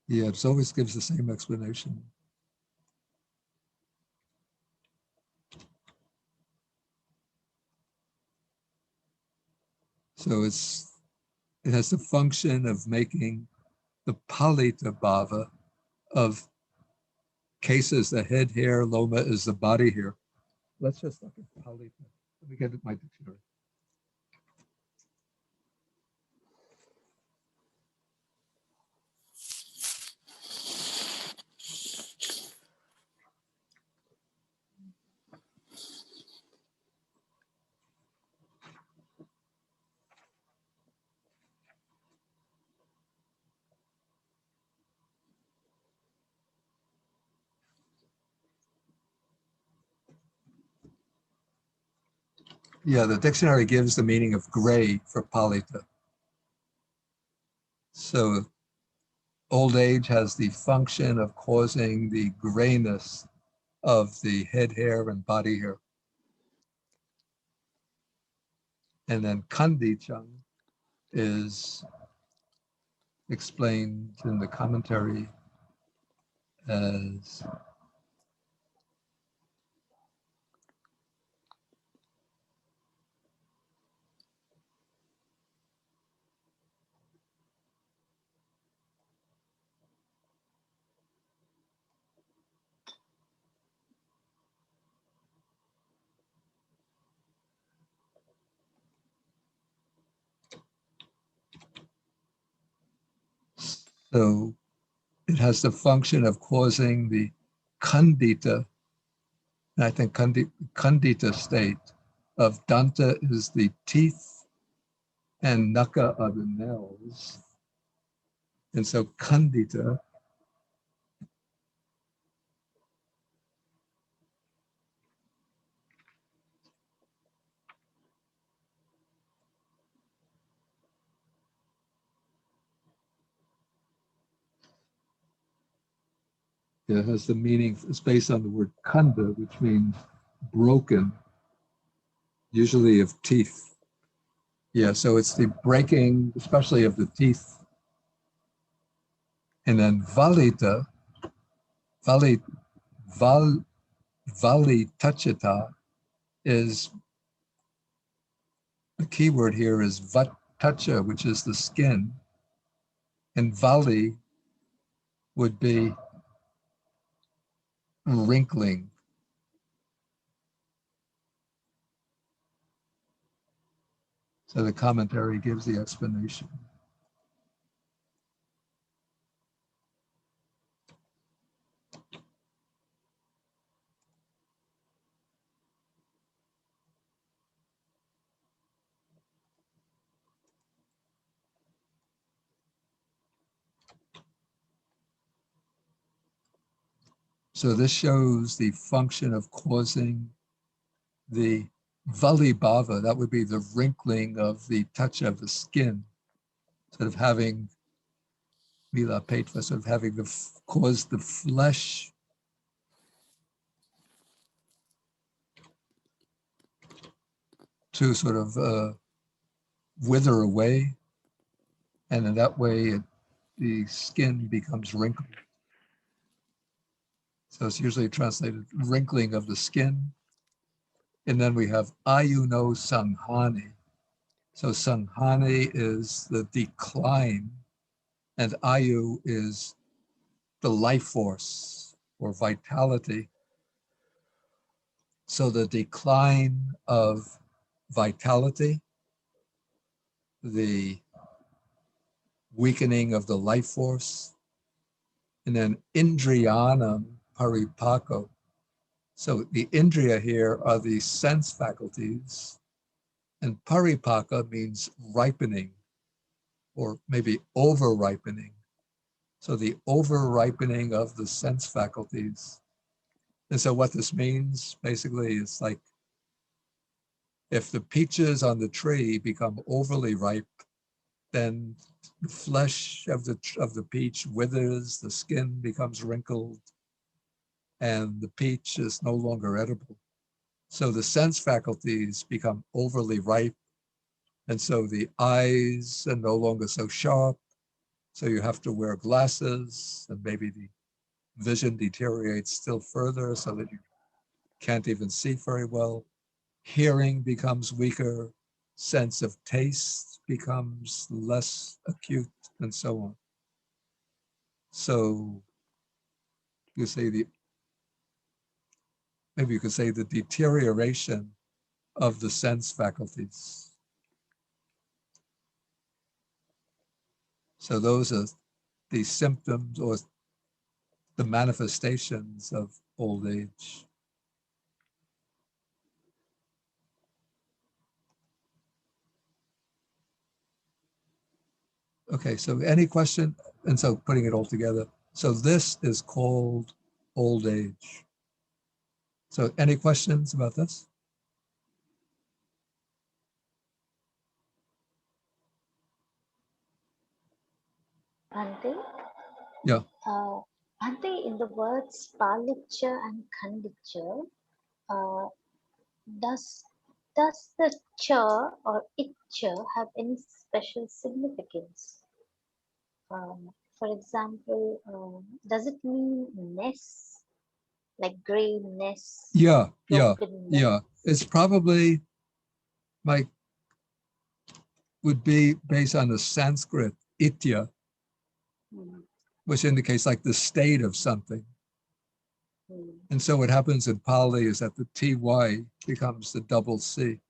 Yeah, it always gives the same explanation. So it has the function of making the palita bhava of cases, the head hair, loma is the body hair. Let's just look at palita. Let me get my dictionary. Yeah, the dictionary gives the meaning of gray for palita. So old age has the function of causing the grayness of the head hair and body hair. And then Kandichang is explained in the commentary as so it has the function of causing the kandita, and I think kandita state of danta is the teeth and naka are the nails. And so kandita has the meaning, it's based on the word kanda, which means broken, usually of teeth. Yeah, so it's the breaking, especially of the teeth. And then valita, valitachita is, the key word here is vatacha, which is the skin. And vali would be wrinkling. So the commentary gives the explanation. So this shows the function of causing the valibhava, that would be the wrinkling of the touch of the skin, sort of having mila petva, sort of having cause the flesh to sort of wither away, and in that way the skin becomes wrinkled. So it's usually translated wrinkling of the skin. And then we have ayuno sanghani. So sanghani is the decline, and ayu is the life force or vitality. So the decline of vitality, the weakening of the life force, and then indriyanam paripako. So the indriya here are the sense faculties, and paripaka means ripening or maybe over ripening. So the over ripening of the sense faculties. And so what this means basically is like if the peaches on the tree become overly ripe, then the flesh of the peach withers, the skin becomes wrinkled, and the peach is no longer edible. So the sense faculties become overly ripe, and so the eyes are no longer so sharp, So you have to wear glasses, and maybe the vision deteriorates still further so that you can't even see very well. Hearing becomes weaker, sense of taste becomes less acute, and so on. So you say maybe you could say the deterioration of the sense faculties. So those are the symptoms or the manifestations of old age. Okay, so any question? And so putting it all together. So this is called old age. So any questions about this? Bhante? Yeah. Bhante, in the words paliccha and khandiccha, does the cha or itcha have any special significance? For example, does it mean ness, like gray ness? Yeah. broken ness? It's probably would be based on the Sanskrit itya, which indicates like the state of something. And so what happens in Pali is that the ty becomes the double C.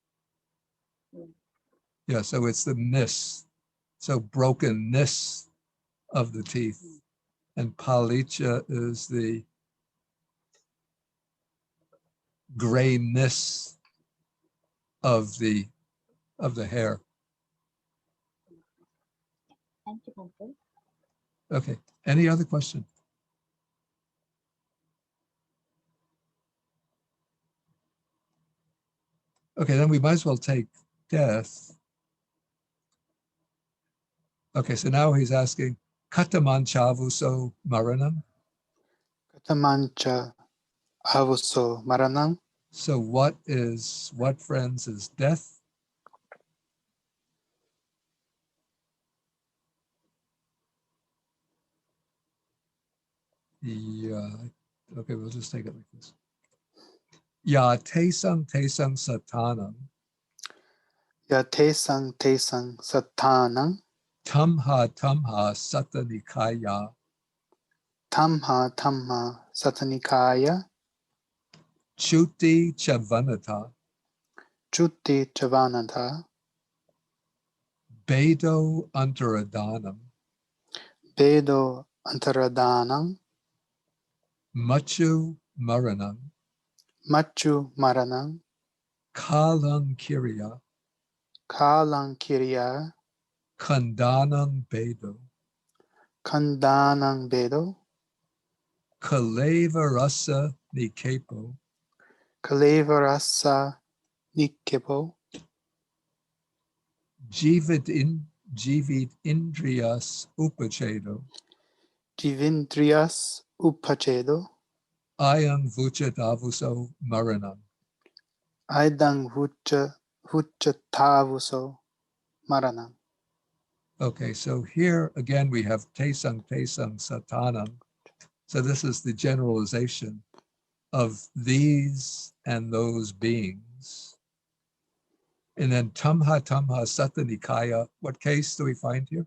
Yeah, so it's the nis, so brokenness of the teeth. And palicca is the grayness of the hair. Thank you, Bhante. Okay, any other question? Okay, then we might as well take death. Okay, so now he's asking, kataman chavuso maranam? Katamancha avuso maranang. So what friends is death? Yeah, okay, we'll just take it like this. Ya tesang satanam. Ya tesang satanang. Tamha satanikaya. Tamha satanikaya. Chuti chavanata. Chutti chavanata. Bedo antaradanam. Bedo antaradanam. Machu maranam. Machu maranang. Kalang kirya. Kalang kirya. Kandanam bedo. Kandanang bedo. Kaleva rasa nikepo. Kalevarasa nikepo. Jivid indriyas upachedo. Jivindriyas upachedo. Ayang vuchadavuso maranam. Aidang huchatavuso maranang. Okay, so here again we have tesang satanam. So this is the generalization of these and those beings. And then tamha satanikaya, what case do we find here?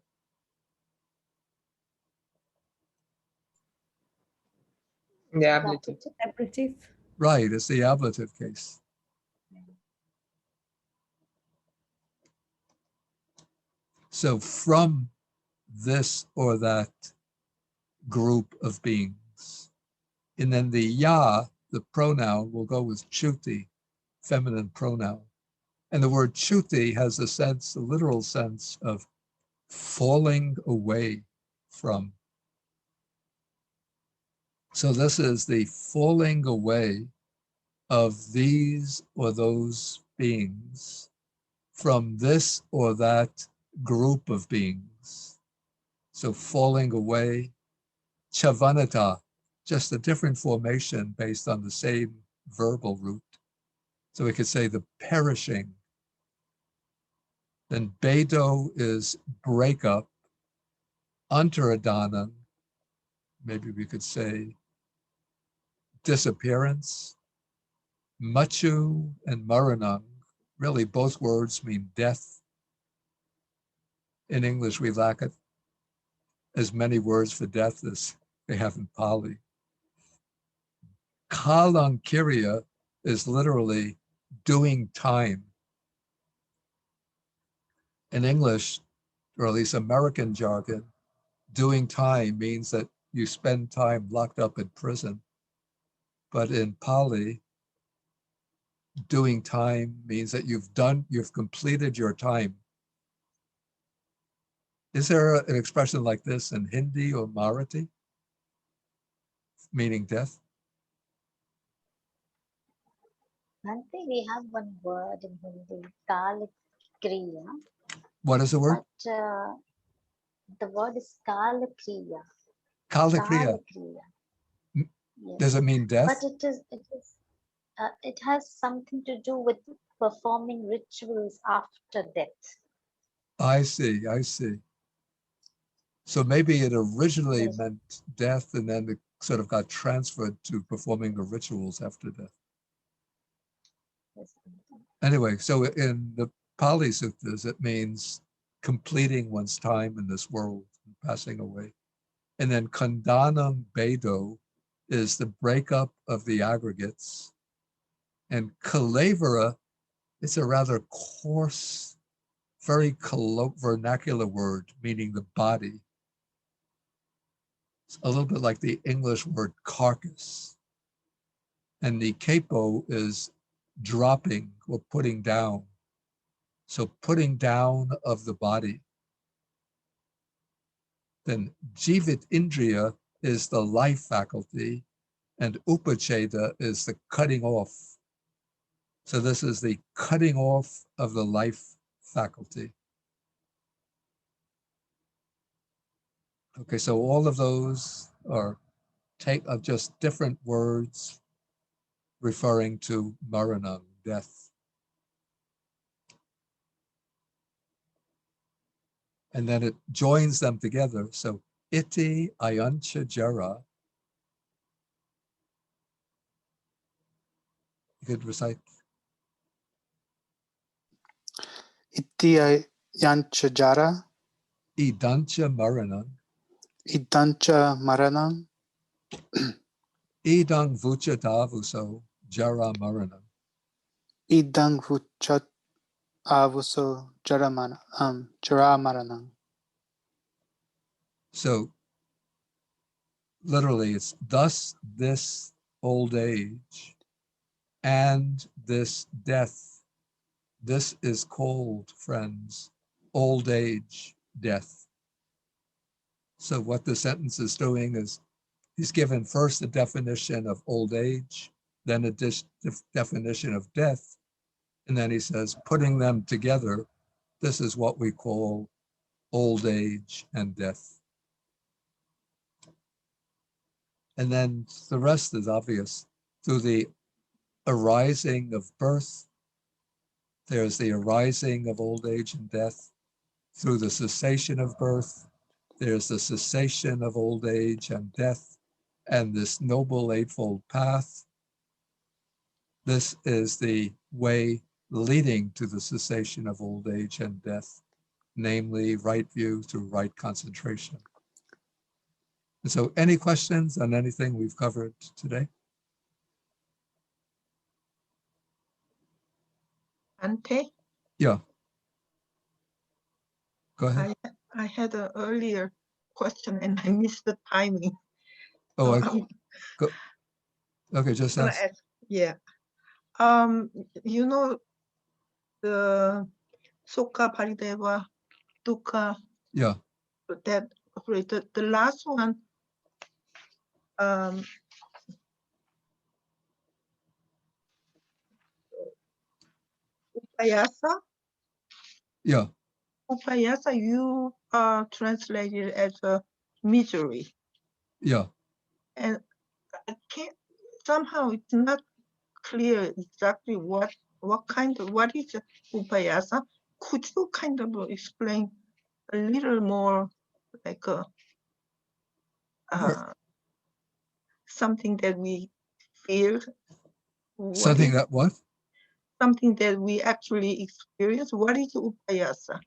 The ablative. Ablative. Right, it's the ablative case. So from this or that group of beings. And then the ya, the pronoun, will go with chuti, feminine pronoun. And the word chuti has a sense, a literal sense of falling away from. So this is the falling away of these or those beings from this or that group of beings. So falling away, chavanata, just a different formation based on the same verbal root. So we could say the perishing. Then bedo is breakup. Antaradhanam, maybe we could say disappearance. Machu and Maranam, really both words mean death. In English, we lack it as many words for death as they have in Pali. Kalankirya is literally doing time. In English, or at least American jargon, doing time means that you spend time locked up in prison. But in Pali, doing time means that you've completed your time. Is there an expression like this in Hindi or Marathi, meaning death? Bhante, we have one word in Hindi, Kalakriya, What is the word? but the word is Kalakriya. Kalakriya. Kalakriya. Does it mean death? But it has something to do with performing rituals after death. I see, I see. So maybe it originally Yes. meant death and then it sort of got transferred to performing the rituals after death. Yes. Anyway, so in the Pali Suttas, it means completing one's time in this world, and passing away. And then Khandanam Bedo is the breakup of the aggregates. And Kalavara, it's a rather coarse, very vernacular word, meaning the body. It's a little bit like the English word carcass. And the capo is dropping or putting down. So putting down of the body. Then Jivit Indriya is the life faculty and Upacheda is the cutting off. So this is the cutting off of the life faculty. Okay, so all of those are just different words referring to Maranam, death. And then it joins them together. So iti ayancha jara. You could recite. Iti yancha jara, Idancha maranam. idancha maranam, Idang vucha davuso jara maranam. idang vuchat avuso jara maranam. So literally it's thus this old age and this death. This is called, friends, old age, death. So what the sentence is doing is he's given first a definition of old age, then a definition of death. And then he says, putting them together, this is what we call old age and death. And then the rest is obvious. Through the arising of birth, there's the arising of old age and death. Through the cessation of birth, there's the cessation of old age and death, and this noble eightfold path. This is the way leading to the cessation of old age and death, namely right view through right concentration. And so any questions on anything we've covered today? Ante, Yeah. Go ahead. I had an earlier question and I missed the timing. Oh, So okay, just I'm gonna ask. ask. Yeah. You know the Sukha Parideva Dukkha. Yeah. That the last one. Upayasa. Yeah. Upayasa, you translated as a misery. Yeah. And I can't, somehow it's not clear exactly what is upayasa. Could you kind of explain a little more, like something that we feel. What Something is- that what? Something that we actually experience. What is upayasa?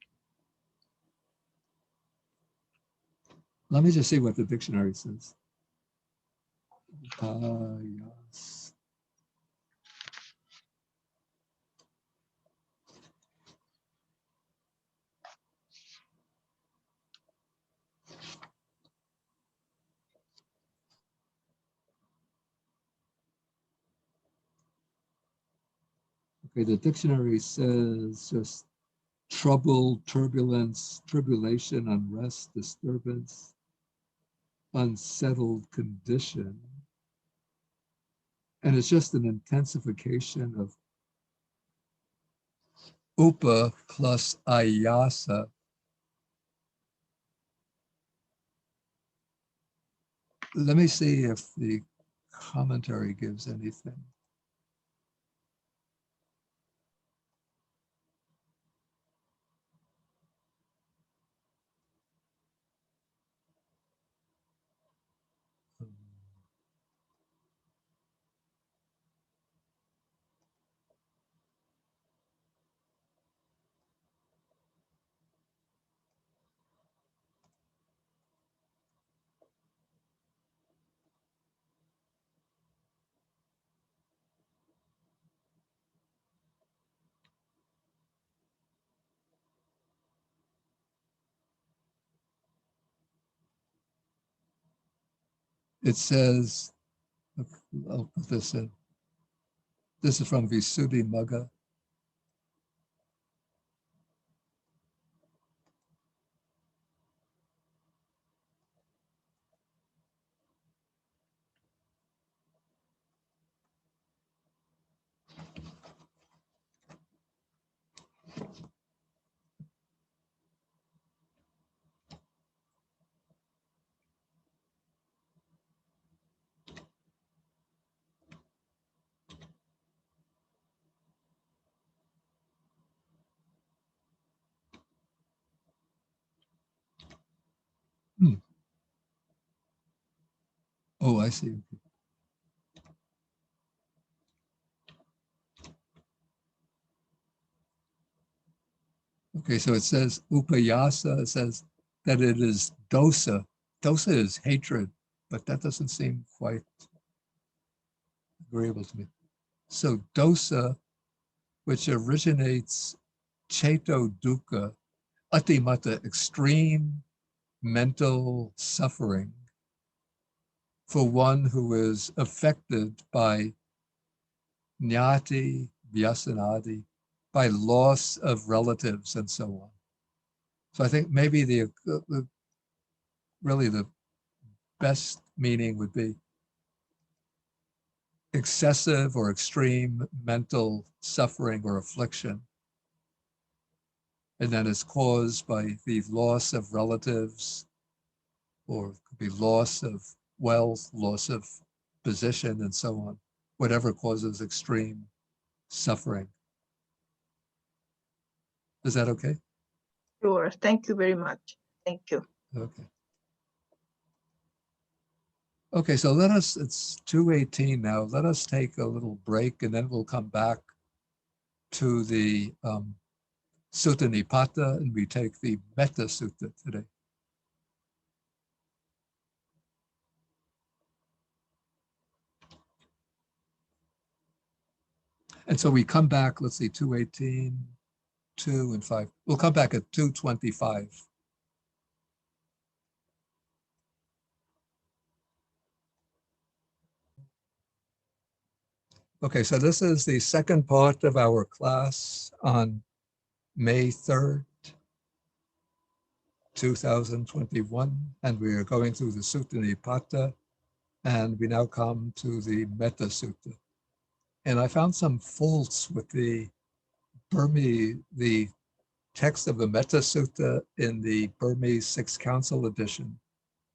Let me just see what the dictionary says. Yes. Okay, the dictionary says just trouble, turbulence, tribulation, unrest, disturbance, unsettled condition. And it's just an intensification of upa plus ayasa. Let me see if the commentary gives anything. It says, I'll put this in. This is from Visuddhimagga. Oh, I see. Okay, so it says upayasa, it says that it is dosa. Dosa is hatred, but that doesn't seem quite agreeable to me. So dosa, which originates cheto dukkha, atimata, extreme mental suffering for one who is affected by jnati, vyasanadi, by loss of relatives and so on. So I think maybe really the best meaning would be excessive or extreme mental suffering or affliction. And then it's caused by the loss of relatives, or it could be loss of wealth, loss of position, and so on, whatever causes extreme suffering. Is that okay? Sure. Thank you very much. Thank you. Okay. Okay, so it's 2:18 now. Let us take a little break and then we'll come back to the Sutta Nipata, and we take the Metta Sutta today. And so we come back, let's see, 2:18, 2 and 5. We'll come back at 2:25. Okay, so this is the second part of our class on May 3rd, 2021, and we are going through the Sutta Nipata, and we now come to the Metta Sutta. And I found some faults with the Burmese, the text of the Metta Sutta in the Burmese Sixth Council edition.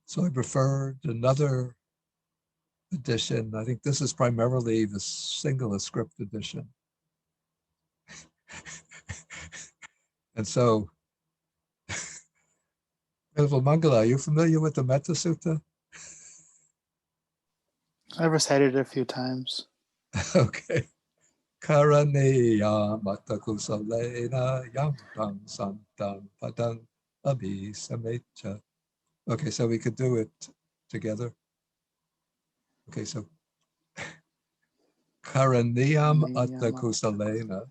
So I preferred another edition. I think this is primarily the Sinhala script edition. And so, Venerable Mangala, are you familiar with the Metta Sutta? I've recited it a few times. Okay. Karaniya matakusalena yamtang santang padang abhisamecha. Okay, so we could do it together. Okay, so Karaniyam attakusalena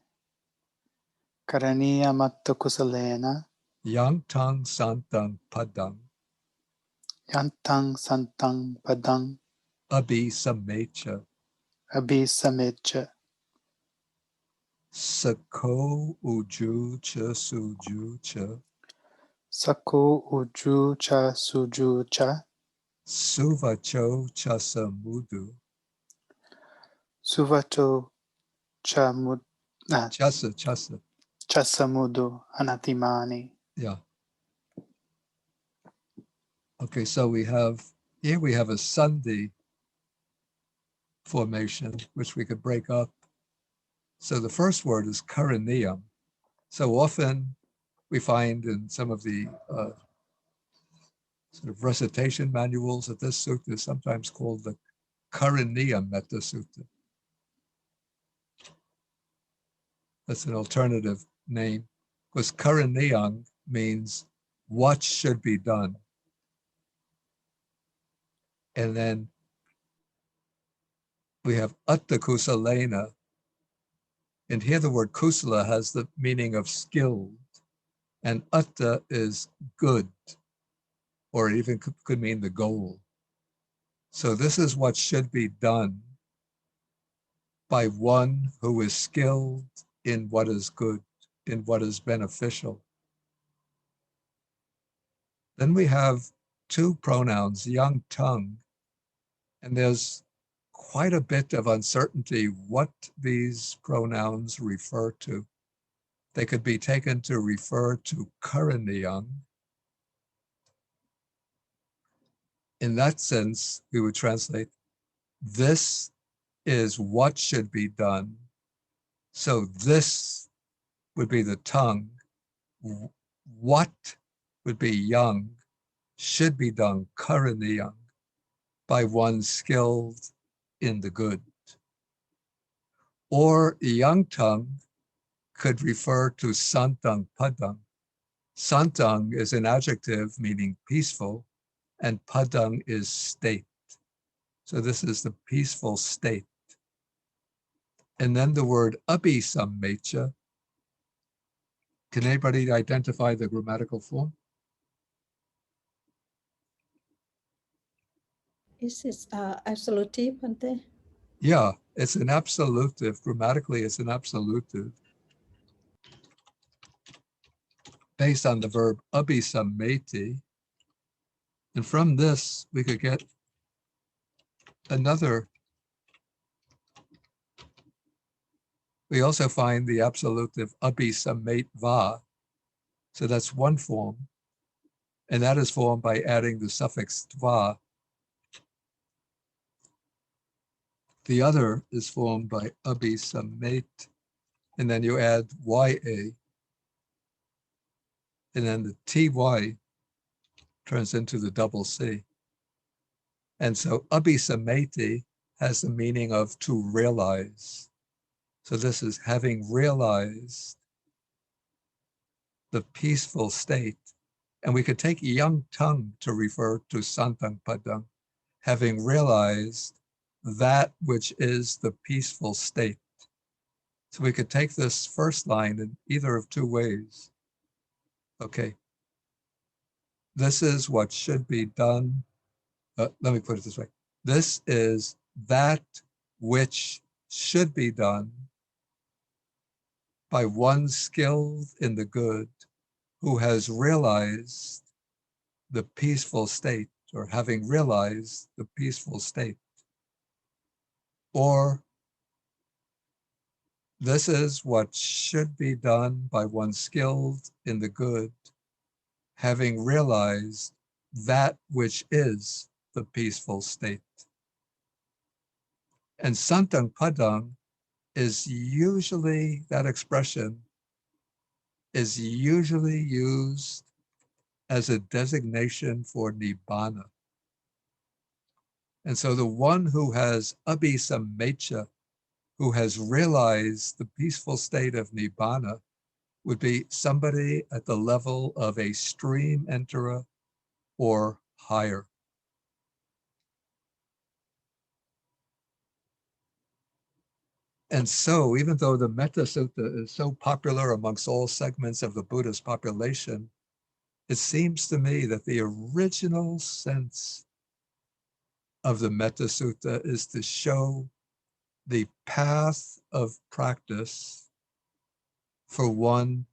Karaniya matta kusalena yamtang santang padang yantang santang padang abhisamecha. abhisamecha Sako uju cha suju cha sako uju cha suju cha suvacho cha samudu suvato cha mud chasa. cha samudu anatimani. Yeah. Okay, so we have here we have a sandhi formation which we could break up. So the first word is karaniyam. So often we find in some of the sort of recitation manuals that this sutta is sometimes called the Karaniyam Metta Sutta. That's an alternative name because Karaniyam means what should be done. And then we have Atta Kusalena. And here the word kusala has the meaning of skilled. And Atta is good, or even could mean the goal. So this is what should be done by one who is skilled in what is good, in what is beneficial. Then we have two pronouns, young tongue, and there's quite a bit of uncertainty what these pronouns refer to. They could be taken to refer to Karaniyam. In that sense, we would translate, this is what should be done. So this would be the tongue. What would be young, should be done, Karaniyam, by one skilled in the good. Or young tongue could refer to santang padang. Santang is an adjective meaning peaceful, and padang is state. So this is the peaceful state. And then the word abhisamecha. Can anybody identify the grammatical form? Is this absolutive, Bhante? Yeah, it's an absolutive. Grammatically, it's an absolutive. Based on the verb abhisameti. And from this, we could get another. We also find the absolutive abhisametva. So that's one form. And that is formed by adding the suffix tva. The other is formed by abhisamet. And then you add ya. And then the ty turns into the double C. And so abhisameti has the meaning of to realize. So this is having realized the peaceful state. And we could take young tongue to refer to santang padang, having realized that which is the peaceful state. So we could take this first line in either of two ways. Okay. This is what should be done. Let me put it this way. This is that which should be done by one skilled in the good who has realized the peaceful state, or having realized the peaceful state. Or this is what should be done by one skilled in the good, having realized that which is the peaceful state. And santang padang is usually, that expression is usually used as a designation for nibbana. And so the one who has abhisamecha, who has realized the peaceful state of Nibbana, would be somebody at the level of a stream enterer or higher. And so, even though the Metta Sutta is so popular amongst all segments of the Buddhist population, it seems to me that the original sense of the Metta Sutta is to show the path of practice for one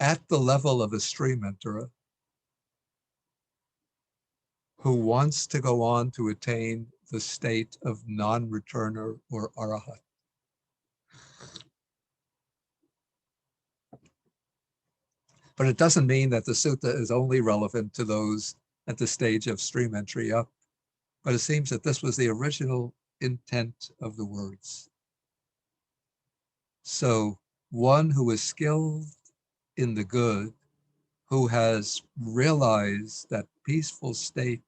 at the level of a stream enterer who wants to go on to attain the state of non-returner or arahat. But it doesn't mean that the sutta is only relevant to those at the stage of stream entry up. But it seems that this was the original intent of the words. So one who is skilled in the good, who has realized that peaceful state,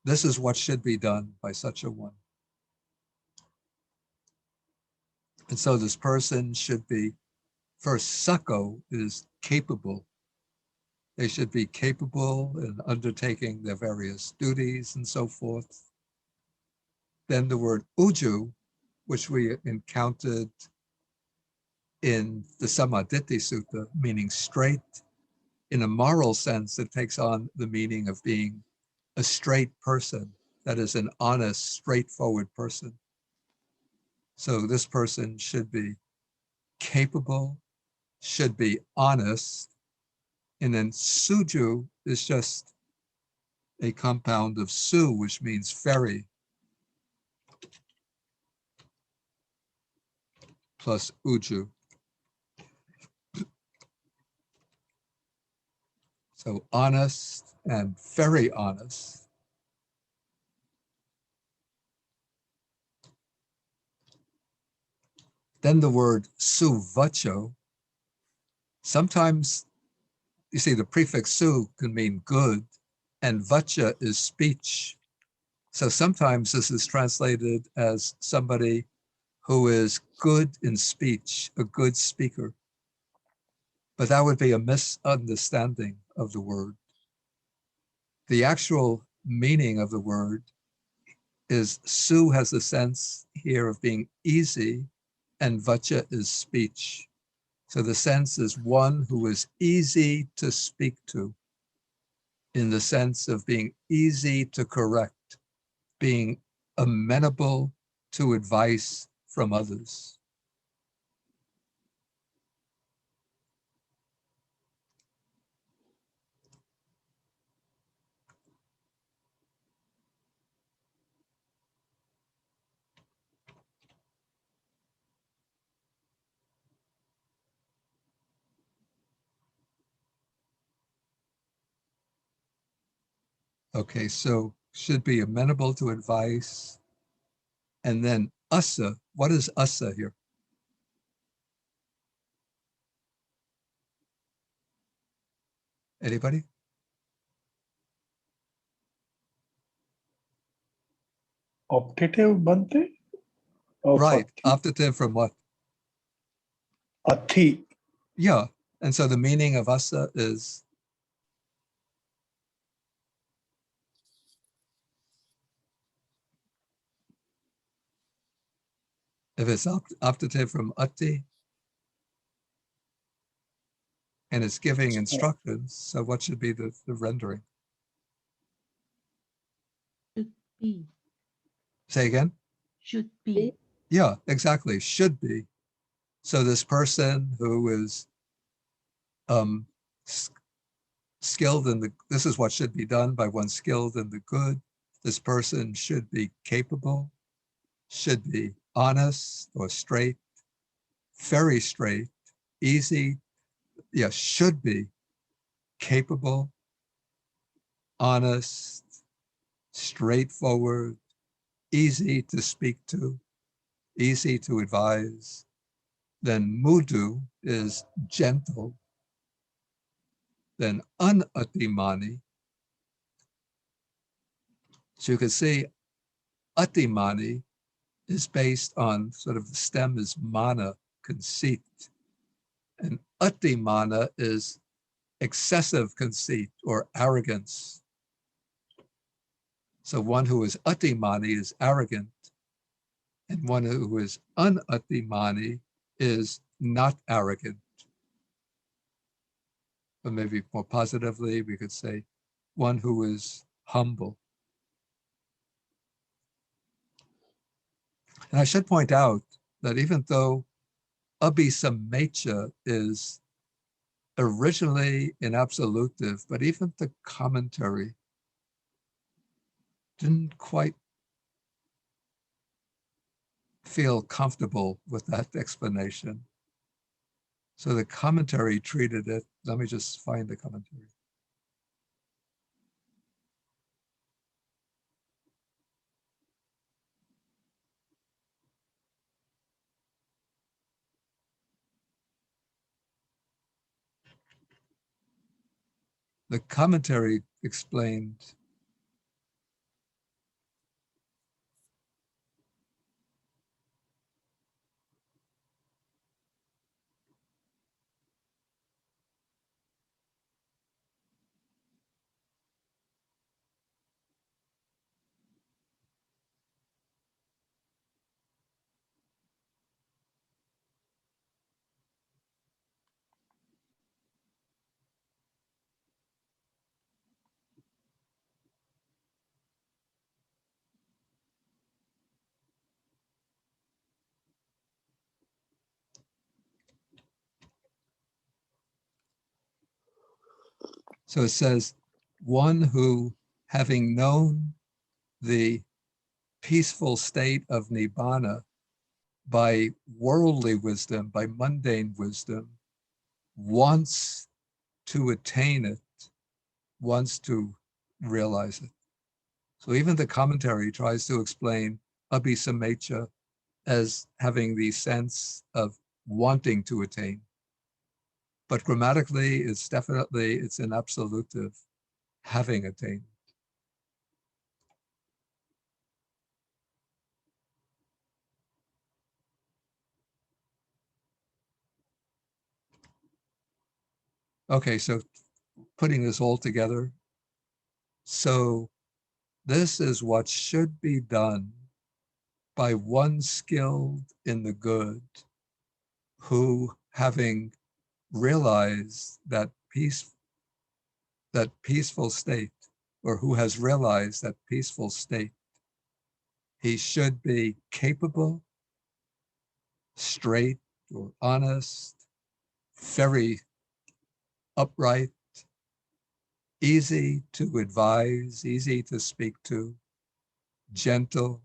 this is what should be done by such a one. And so this person should be, first, sakko is capable. They should be capable in undertaking their various duties and so forth. Then the word uju, which we encountered in the Sammaditthi Sutta, meaning straight. In a moral sense, it takes on the meaning of being a straight person, that is an honest, straightforward person. So this person should be capable, should be honest, and then suju is just a compound of su, which means ferry, plus uju. So honest and very honest. Then the word suvacho. Sometimes, you see, the prefix su can mean good, and vacha is speech. So sometimes this is translated as somebody who is good in speech, a good speaker. But that would be a misunderstanding of the word. The actual meaning of the word is su has the sense here of being easy, and vacha is speech. So the sense is one who is easy to speak to, in the sense of being easy to correct, being amenable to advice from others. Okay, so should be amenable to advice. And then asa, what is asa here? Anybody? Optative Bante? Right, optative from what? Athi. Yeah, and so the meaning of asa is if it's optative from ati, and it's giving instructions, so what should be the rendering? Should be. Say again? Should be. Yeah, exactly, should be. So this person who is skilled in the, this is what should be done by one skilled in the good. This person should be capable, should be honest or straight, very straight, easy, yes, should be capable, honest, straightforward, easy to speak to, easy to advise. Then mudu is gentle. Then unatimani So you can see atimani is based on sort of the stem is mana, conceit. And atimana is excessive conceit or arrogance. So one who is atimani is arrogant, and one who is unatimani is not arrogant. But maybe more positively, we could say one who is humble. And I should point out that even though abhisamecha is originally an absolutive, but even the commentary didn't quite feel comfortable with that explanation. So the commentary treated it, let me just find the commentary. The commentary explained so it says, one who, having known the peaceful state of Nibbana by worldly wisdom, by mundane wisdom, wants to attain it, wants to realize it. So even the commentary tries to explain abhisamecha as having the sense of wanting to attain. But grammatically, it's an absolutive, having attained. Okay, so putting this all together. So this is what should be done by one skilled in the good, who, having realized that peaceful state, or who has realized that peaceful state, he should be capable, straight or honest, very upright, easy to advise, easy to speak to, gentle,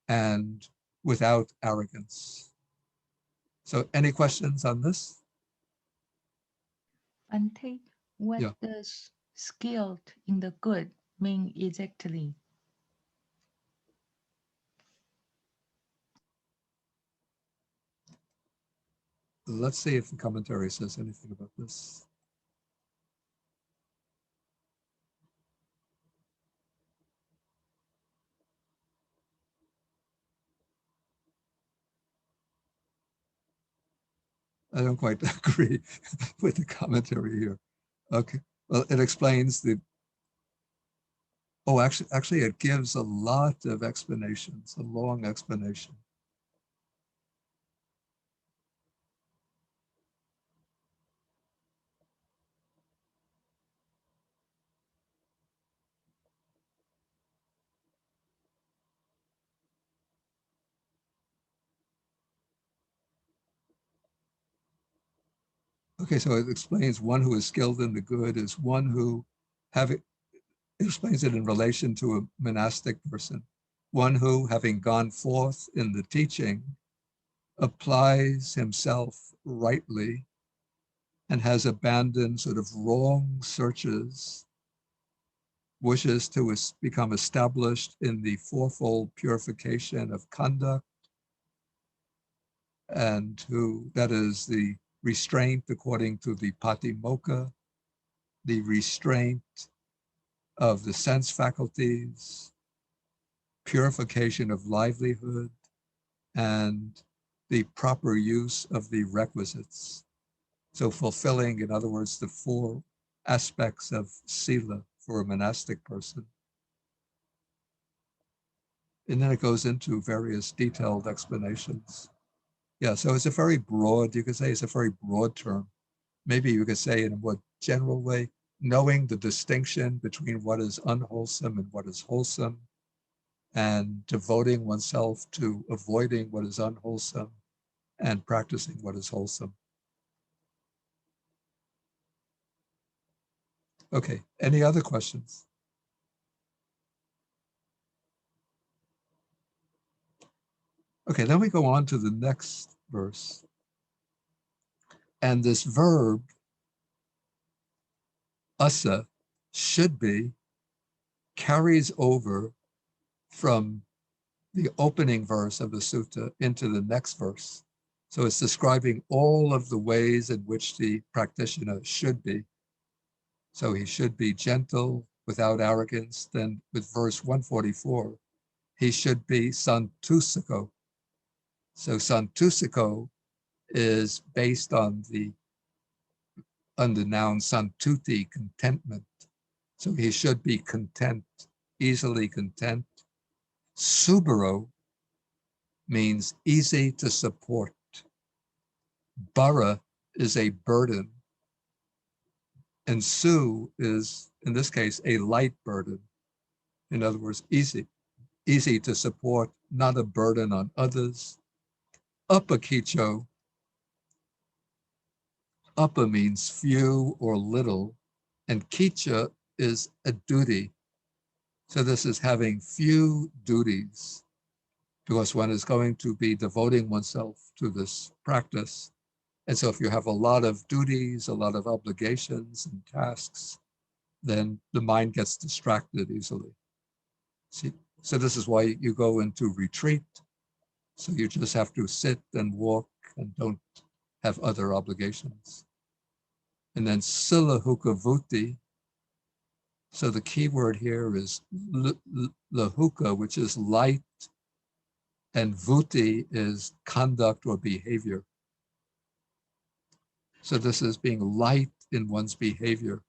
and without arrogance. So any questions on this? Bante, what Yeah. does skilled in the good mean exactly? Let's see if the commentary says anything about this. I don't quite agree with the commentary here. Okay, well, it explains the, oh, actually it gives a lot of explanations, a long explanation. Okay, so it explains one who is skilled in the good is one who it explains it in relation to a monastic person, one who, having gone forth in the teaching, applies himself rightly and has abandoned sort of wrong searches, wishes to become established in the fourfold purification of conduct, and who, that is the restraint according to the Patimokkha, the restraint of the sense faculties, purification of livelihood, and the proper use of the requisites. So fulfilling, in other words, the 4 aspects of sila for a monastic person. And then it goes into various detailed explanations. Yeah, so it's a very broad, you could say it's a very broad term. Maybe you could say in a more general way, knowing the distinction between what is unwholesome and what is wholesome, and devoting oneself to avoiding what is unwholesome and practicing what is wholesome. Okay, any other questions? Okay, then we go on to the next verse. And this verb, asa, should be, carries over from the opening verse of the sutta into the next verse. So it's describing all of the ways in which the practitioner should be. So he should be gentle, without arrogance. Then with verse 144, he should be santusiko. So santusiko is based on the noun santuti, contentment. So he should be content, easily content. Subaro means easy to support. Bara is a burden. And su is, in this case, a light burden. In other words, easy to support, not a burden on others. Upakicho, upa means few or little, and kicha is a duty. So this is having few duties, because one is going to be devoting oneself to this practice. And so if you have a lot of duties, a lot of obligations and tasks, then the mind gets distracted easily. See, so this is why you go into retreat. So you just have to sit and walk and don't have other obligations. And then silahukavuti. So the key word here is lahuka, which is light, and vuti is conduct or behavior. So this is being light in one's behavior.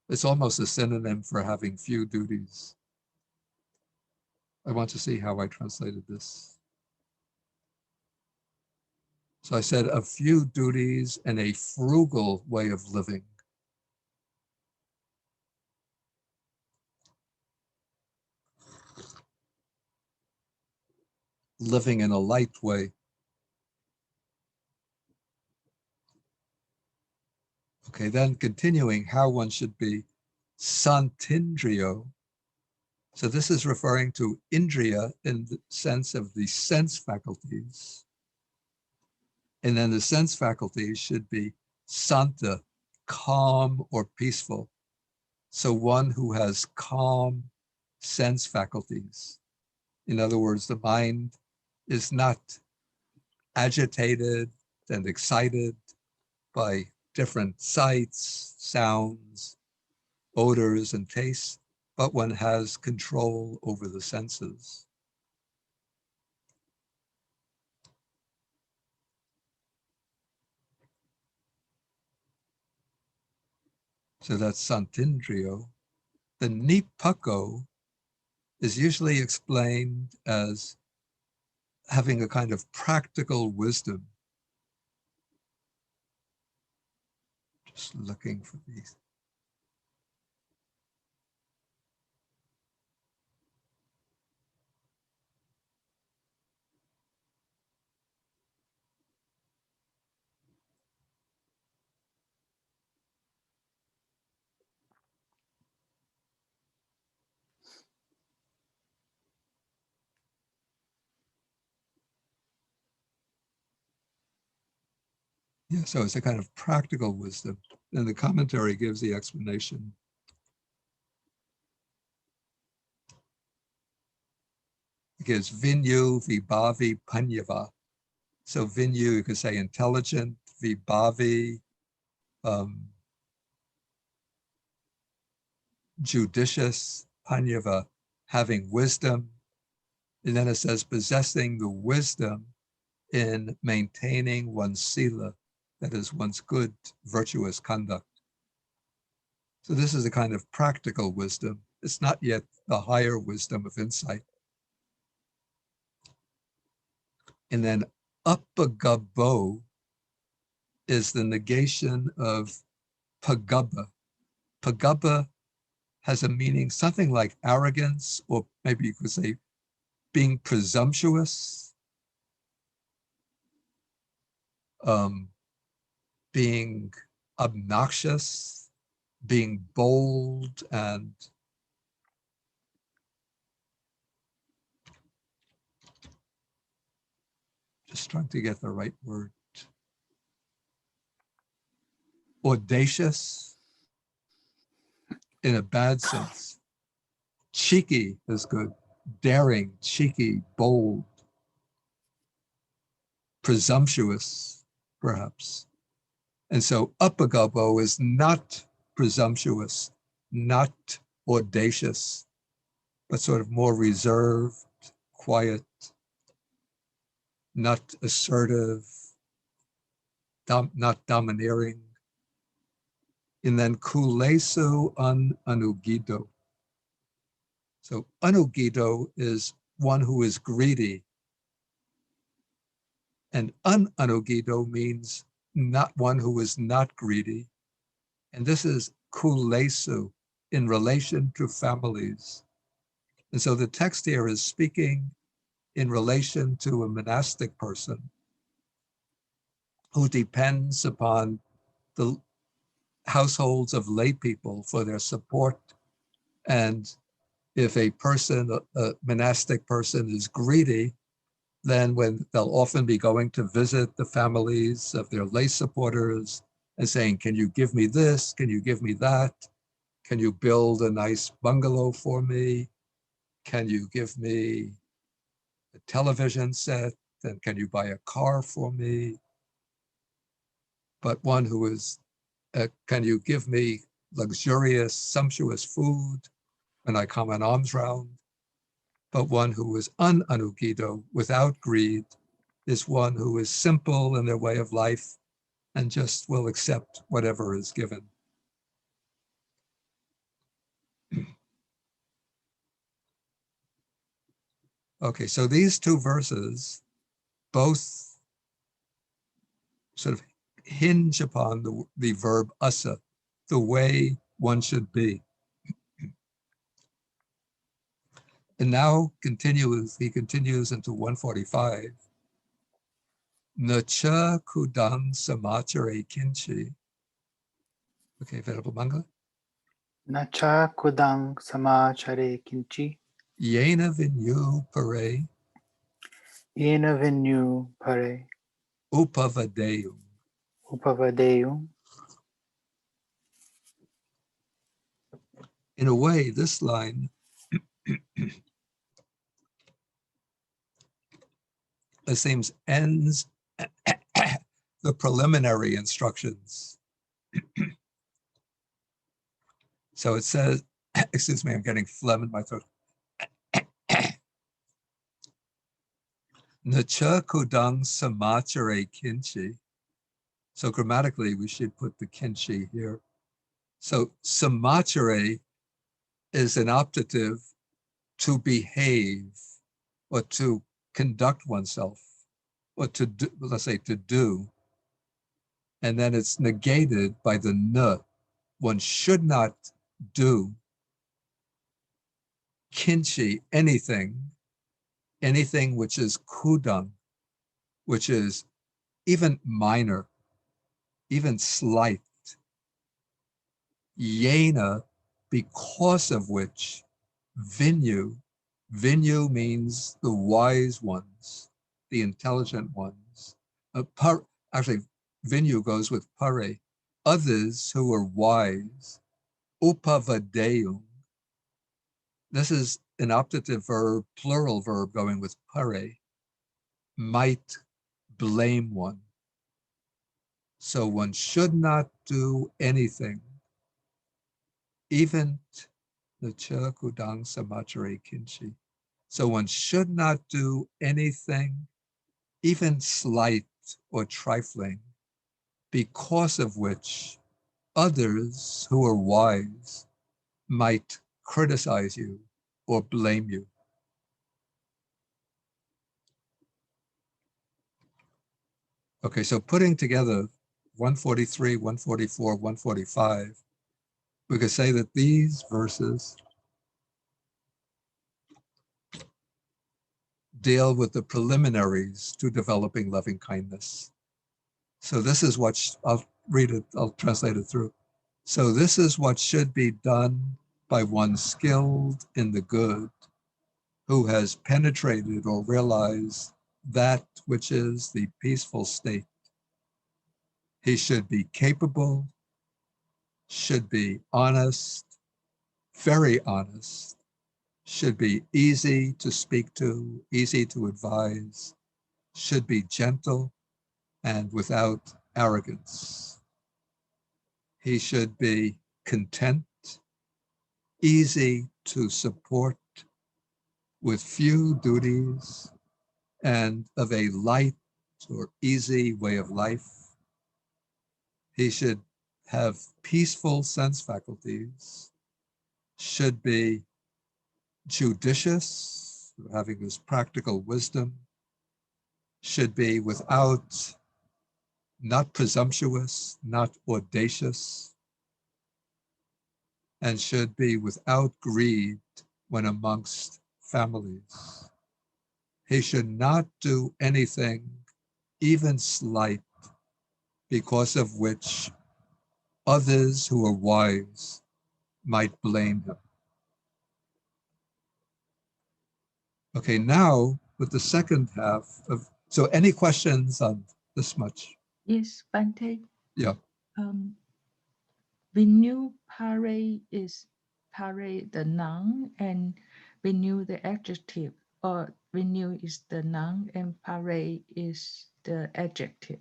It's almost a synonym for having few duties. I want to see how I translated this. So I said a few duties and a frugal way of living. Living in a light way. Okay, then continuing how one should be santindriyo. So this is referring to indriya in the sense of the sense faculties. And then the sense faculties should be santa, calm or peaceful. So one who has calm sense faculties. In other words, the mind is not agitated and excited by different sights, sounds, odors, and tastes, but one has control over the senses. So that's santindriyo. The nipako is usually explained as having a kind of practical wisdom. Just looking for these. Yeah, so it's a kind of practical wisdom. And the commentary gives the explanation. It gives vinyu, vibhavi, panyava. So vinyu, you could say intelligent, vibhavi, judicious, panyava, having wisdom, And then it says possessing the wisdom in maintaining one's sila, that is one's good, virtuous conduct. So this is a kind of practical wisdom. It's not yet the higher wisdom of insight. And then upagabo is the negation of pagaba. Pagaba has a meaning, something like arrogance, or maybe you could say being presumptuous, being obnoxious, being bold, and just trying to get the right word. Audacious in a bad sense. Cheeky is good. Daring, cheeky, bold. Presumptuous, perhaps. And so upagabo is not presumptuous, not audacious, but sort of more reserved, quiet, not assertive, not domineering. And then kulesu anugido. So anugido is one who is greedy. And unanugido means not one who is not greedy. And this is kulesu in relation to families. And so the text here is speaking in relation to a monastic person who depends upon the households of lay people for their support. And if a person, a monastic person, is greedy, then when they'll often be going to visit the families of their lay supporters and saying, can you give me this? Can you give me that? Can you build a nice bungalow for me? Can you give me a television set? And can you buy a car for me? But one who is, can you give me luxurious, sumptuous food when I come an alms round? But one who is unanugido, without greed, is one who is simple in their way of life and just will accept whatever is given. Okay, so these two verses both sort of hinge upon the verb asa, the way one should be. And now he continues into 145. Nacha kudang samachare kinchi. Okay, Venerable Mangala. Nacha kudang samachare kinchi. Yena vinyu pare. Yena vinyu pare. Upavadeyum. Upavadeyum. In a way, this line it seems ends the preliminary instructions. So it says, excuse me, I'm getting phlegm in my throat. Nacha kudang samachare kinchi. So grammatically, we should put the kinchi here. So samachare is an optative to behave or to conduct oneself or to do, let's say to do. And then it's negated by the na. One should not do kinchi, anything which is kudang, which is even minor, even slight. Yena, because of which, vinyu means the wise ones, the intelligent ones. Actually, vinyu goes with pare, others who are wise. Upavadeyum. This is an optative verb, plural verb going with pare, might blame one. So one should not do anything, even the kudang samachare kinchi. So one should not do anything, even slight or trifling, because of which others who are wise might criticize you or blame you. Okay, so putting together 143, 144, 145, we could say that these verses deal with the preliminaries to developing loving kindness. So this is what, I'll read it, I'll translate it through. So this is what should be done by one skilled in the good, who has penetrated or realized that which is the peaceful state. He should be capable, should be honest, very honest, should be easy to speak to, easy to advise, should be gentle and without arrogance. He should be content, easy to support, with few duties, and of a light or easy way of life. He should have peaceful sense faculties, should be judicious, having his practical wisdom, should be without, not presumptuous, not audacious, and should be without greed when amongst families. He should not do anything, even slight, because of which others who are wise might blame him. Okay, now with the second half of, so any questions on this much? Yes, Bante. Yeah. Renew pare is pare the noun and renew the adjective, or renew is the noun and pare is the adjective.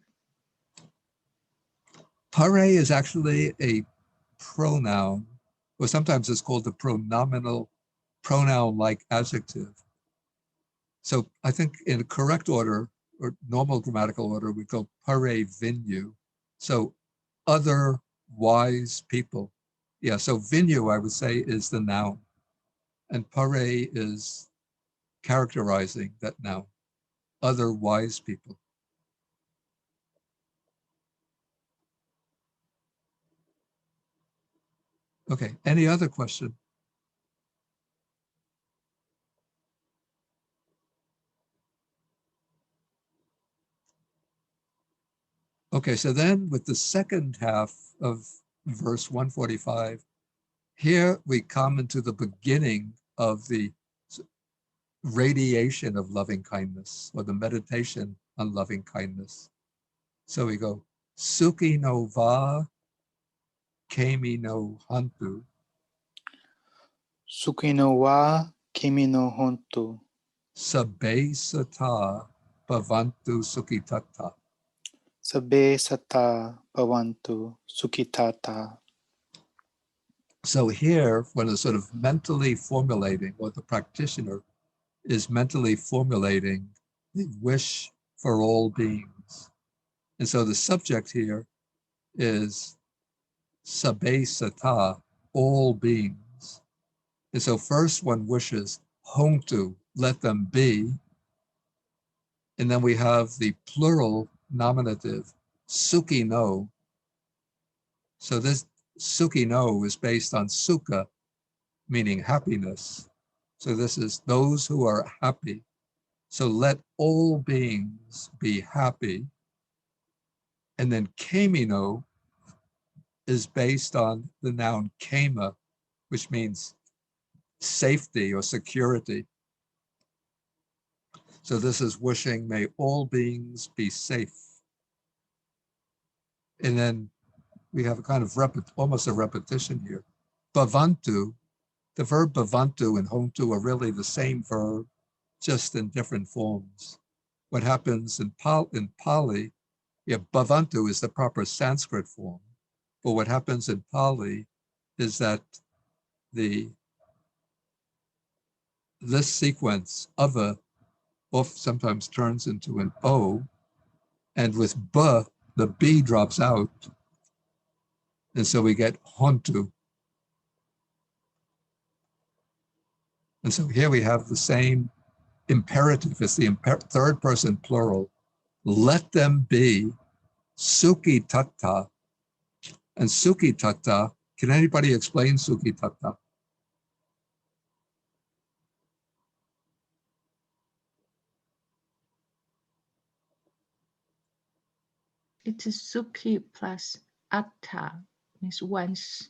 Pare is actually a pronoun, or sometimes it's called a pronominal pronoun-like adjective. So I think in a correct order or normal grammatical order, we go pare vinu. So other wise people. Yeah, so vinu, I would say, is the noun. And pare is characterizing that noun, other wise people. Okay, any other question? Okay, so then with the second half of verse 145, here we come into the beginning of the radiation of loving kindness, or the meditation on loving kindness. So we go, Sukhi no va, kami no hantu. Sukhi no wa kimi no hontu. Sabbe sata bhavantu sukhitata. Sabbe sata bhavantu sukhitata. So here, when it's sort of mentally formulating, or the practitioner is mentally formulating the wish for all beings. And so the subject here is sabbe sata, all beings. And so first one wishes hontu, let them be. And then we have the plural nominative, sukhi no. So this sukhi no is based on sukha, meaning happiness. So this is those who are happy. So let all beings be happy. And then kamino is based on the noun kama, which means safety or security. So this is wishing, may all beings be safe. And then we have a kind of almost a repetition here. Bhavantu, the verb bhavantu and hontu are really the same verb, just in different forms. What happens in Pali, yeah, bhavantu is the proper Sanskrit form. But what happens in Pali is that the this sequence of a sometimes turns into an O, and with B, the B drops out. And so we get hontu. And so here we have the same imperative. It's the third person plural. Let them be suki tata. And suki tata, can anybody explain suki tata? It is suki plus atta, means one's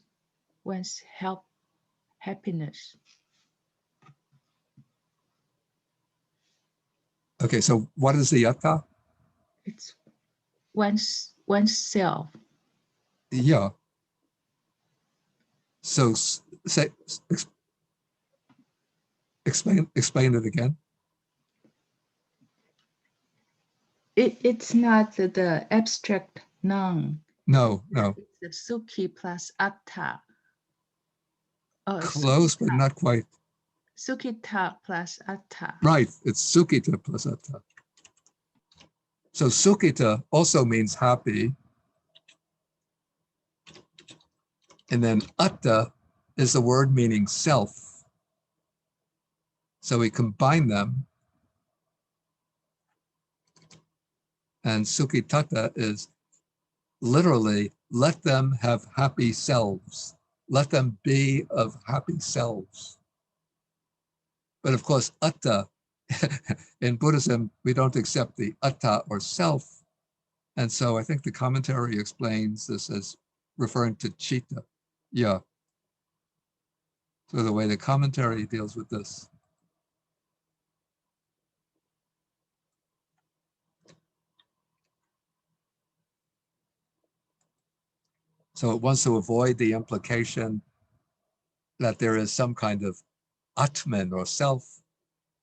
happiness. Okay, so what is the atta? It's one's self. Yeah. So say, explain it again. It's not the abstract noun. No. It's the suki plus atta. Close, but not quite. Sukita plus atta. Right, it's sukita plus atta. So sukita also means happy. And then atta is the word meaning self. So we combine them. And sukitata is literally, let them have happy selves. Let them be of happy selves. But of course, atta, in Buddhism, we don't accept the atta or self. And so I think the commentary explains this as referring to citta. Yeah. So the way the commentary deals with this. So it wants to avoid the implication that there is some kind of atman or self.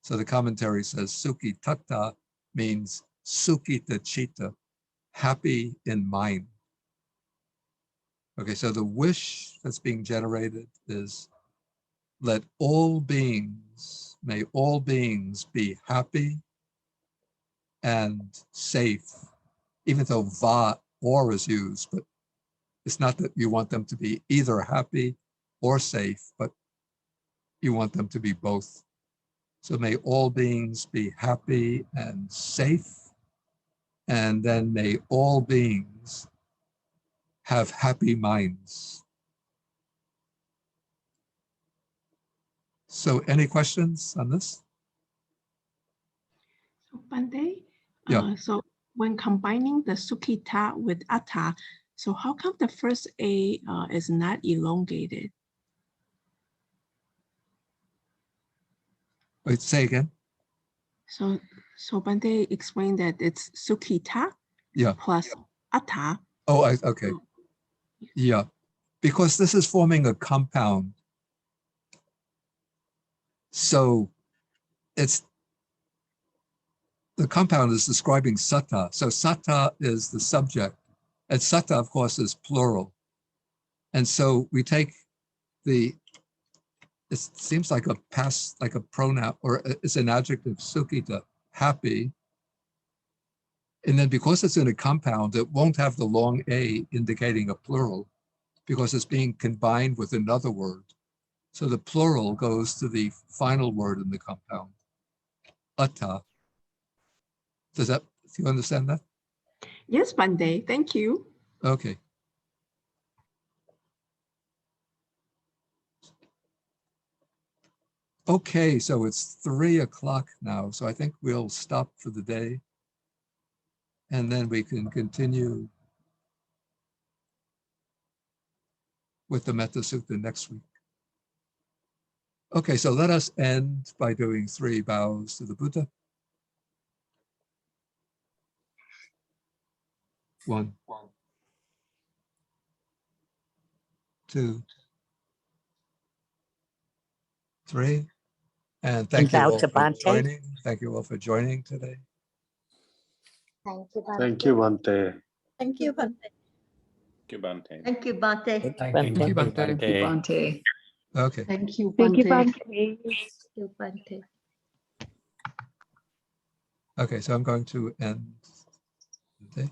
So the commentary says sukhi tatta means sukhita citta, happy in mind. Okay, so the wish that's being generated is let all beings, may all beings be happy and safe, even though va or is used, but it's not that you want them to be either happy or safe, but you want them to be both. So may all beings be happy and safe, and then may all beings have happy minds. So any questions on this? So Bhante, Yeah. so when combining the sukita with atta, so how come the first A is not elongated? Wait, say again. So Bhante explained that it's sukita plus atta. Oh, okay. Yeah, because this is forming a compound. So it's, the compound is describing satta. So satta is the subject, and satta, of course, is plural. And so we take it seems like a past, like a pronoun, or it's an adjective, sukhita, happy. And then because it's in a compound, it won't have the long A indicating a plural because it's being combined with another word. So the plural goes to the final word in the compound, atta. Do you understand that? Yes, Bhante, thank you. Okay. Okay, so it's 3 o'clock now, so I think we'll stop for the day. And then we can continue with the Metta Sutta next week. Okay, so let us end by doing 3 bows to the Buddha. 1, 2, 3. And thank you all for joining. Thank you all for joining today. Thank you, Bhante. Thank you, Bhante. Thank you, Bhante. Thank you, Bhante. Thank you, Bhante. Thank you, Bhante. Okay. Thank you, Bhante. you, Bante. Okay, so I'm going to end. Okay.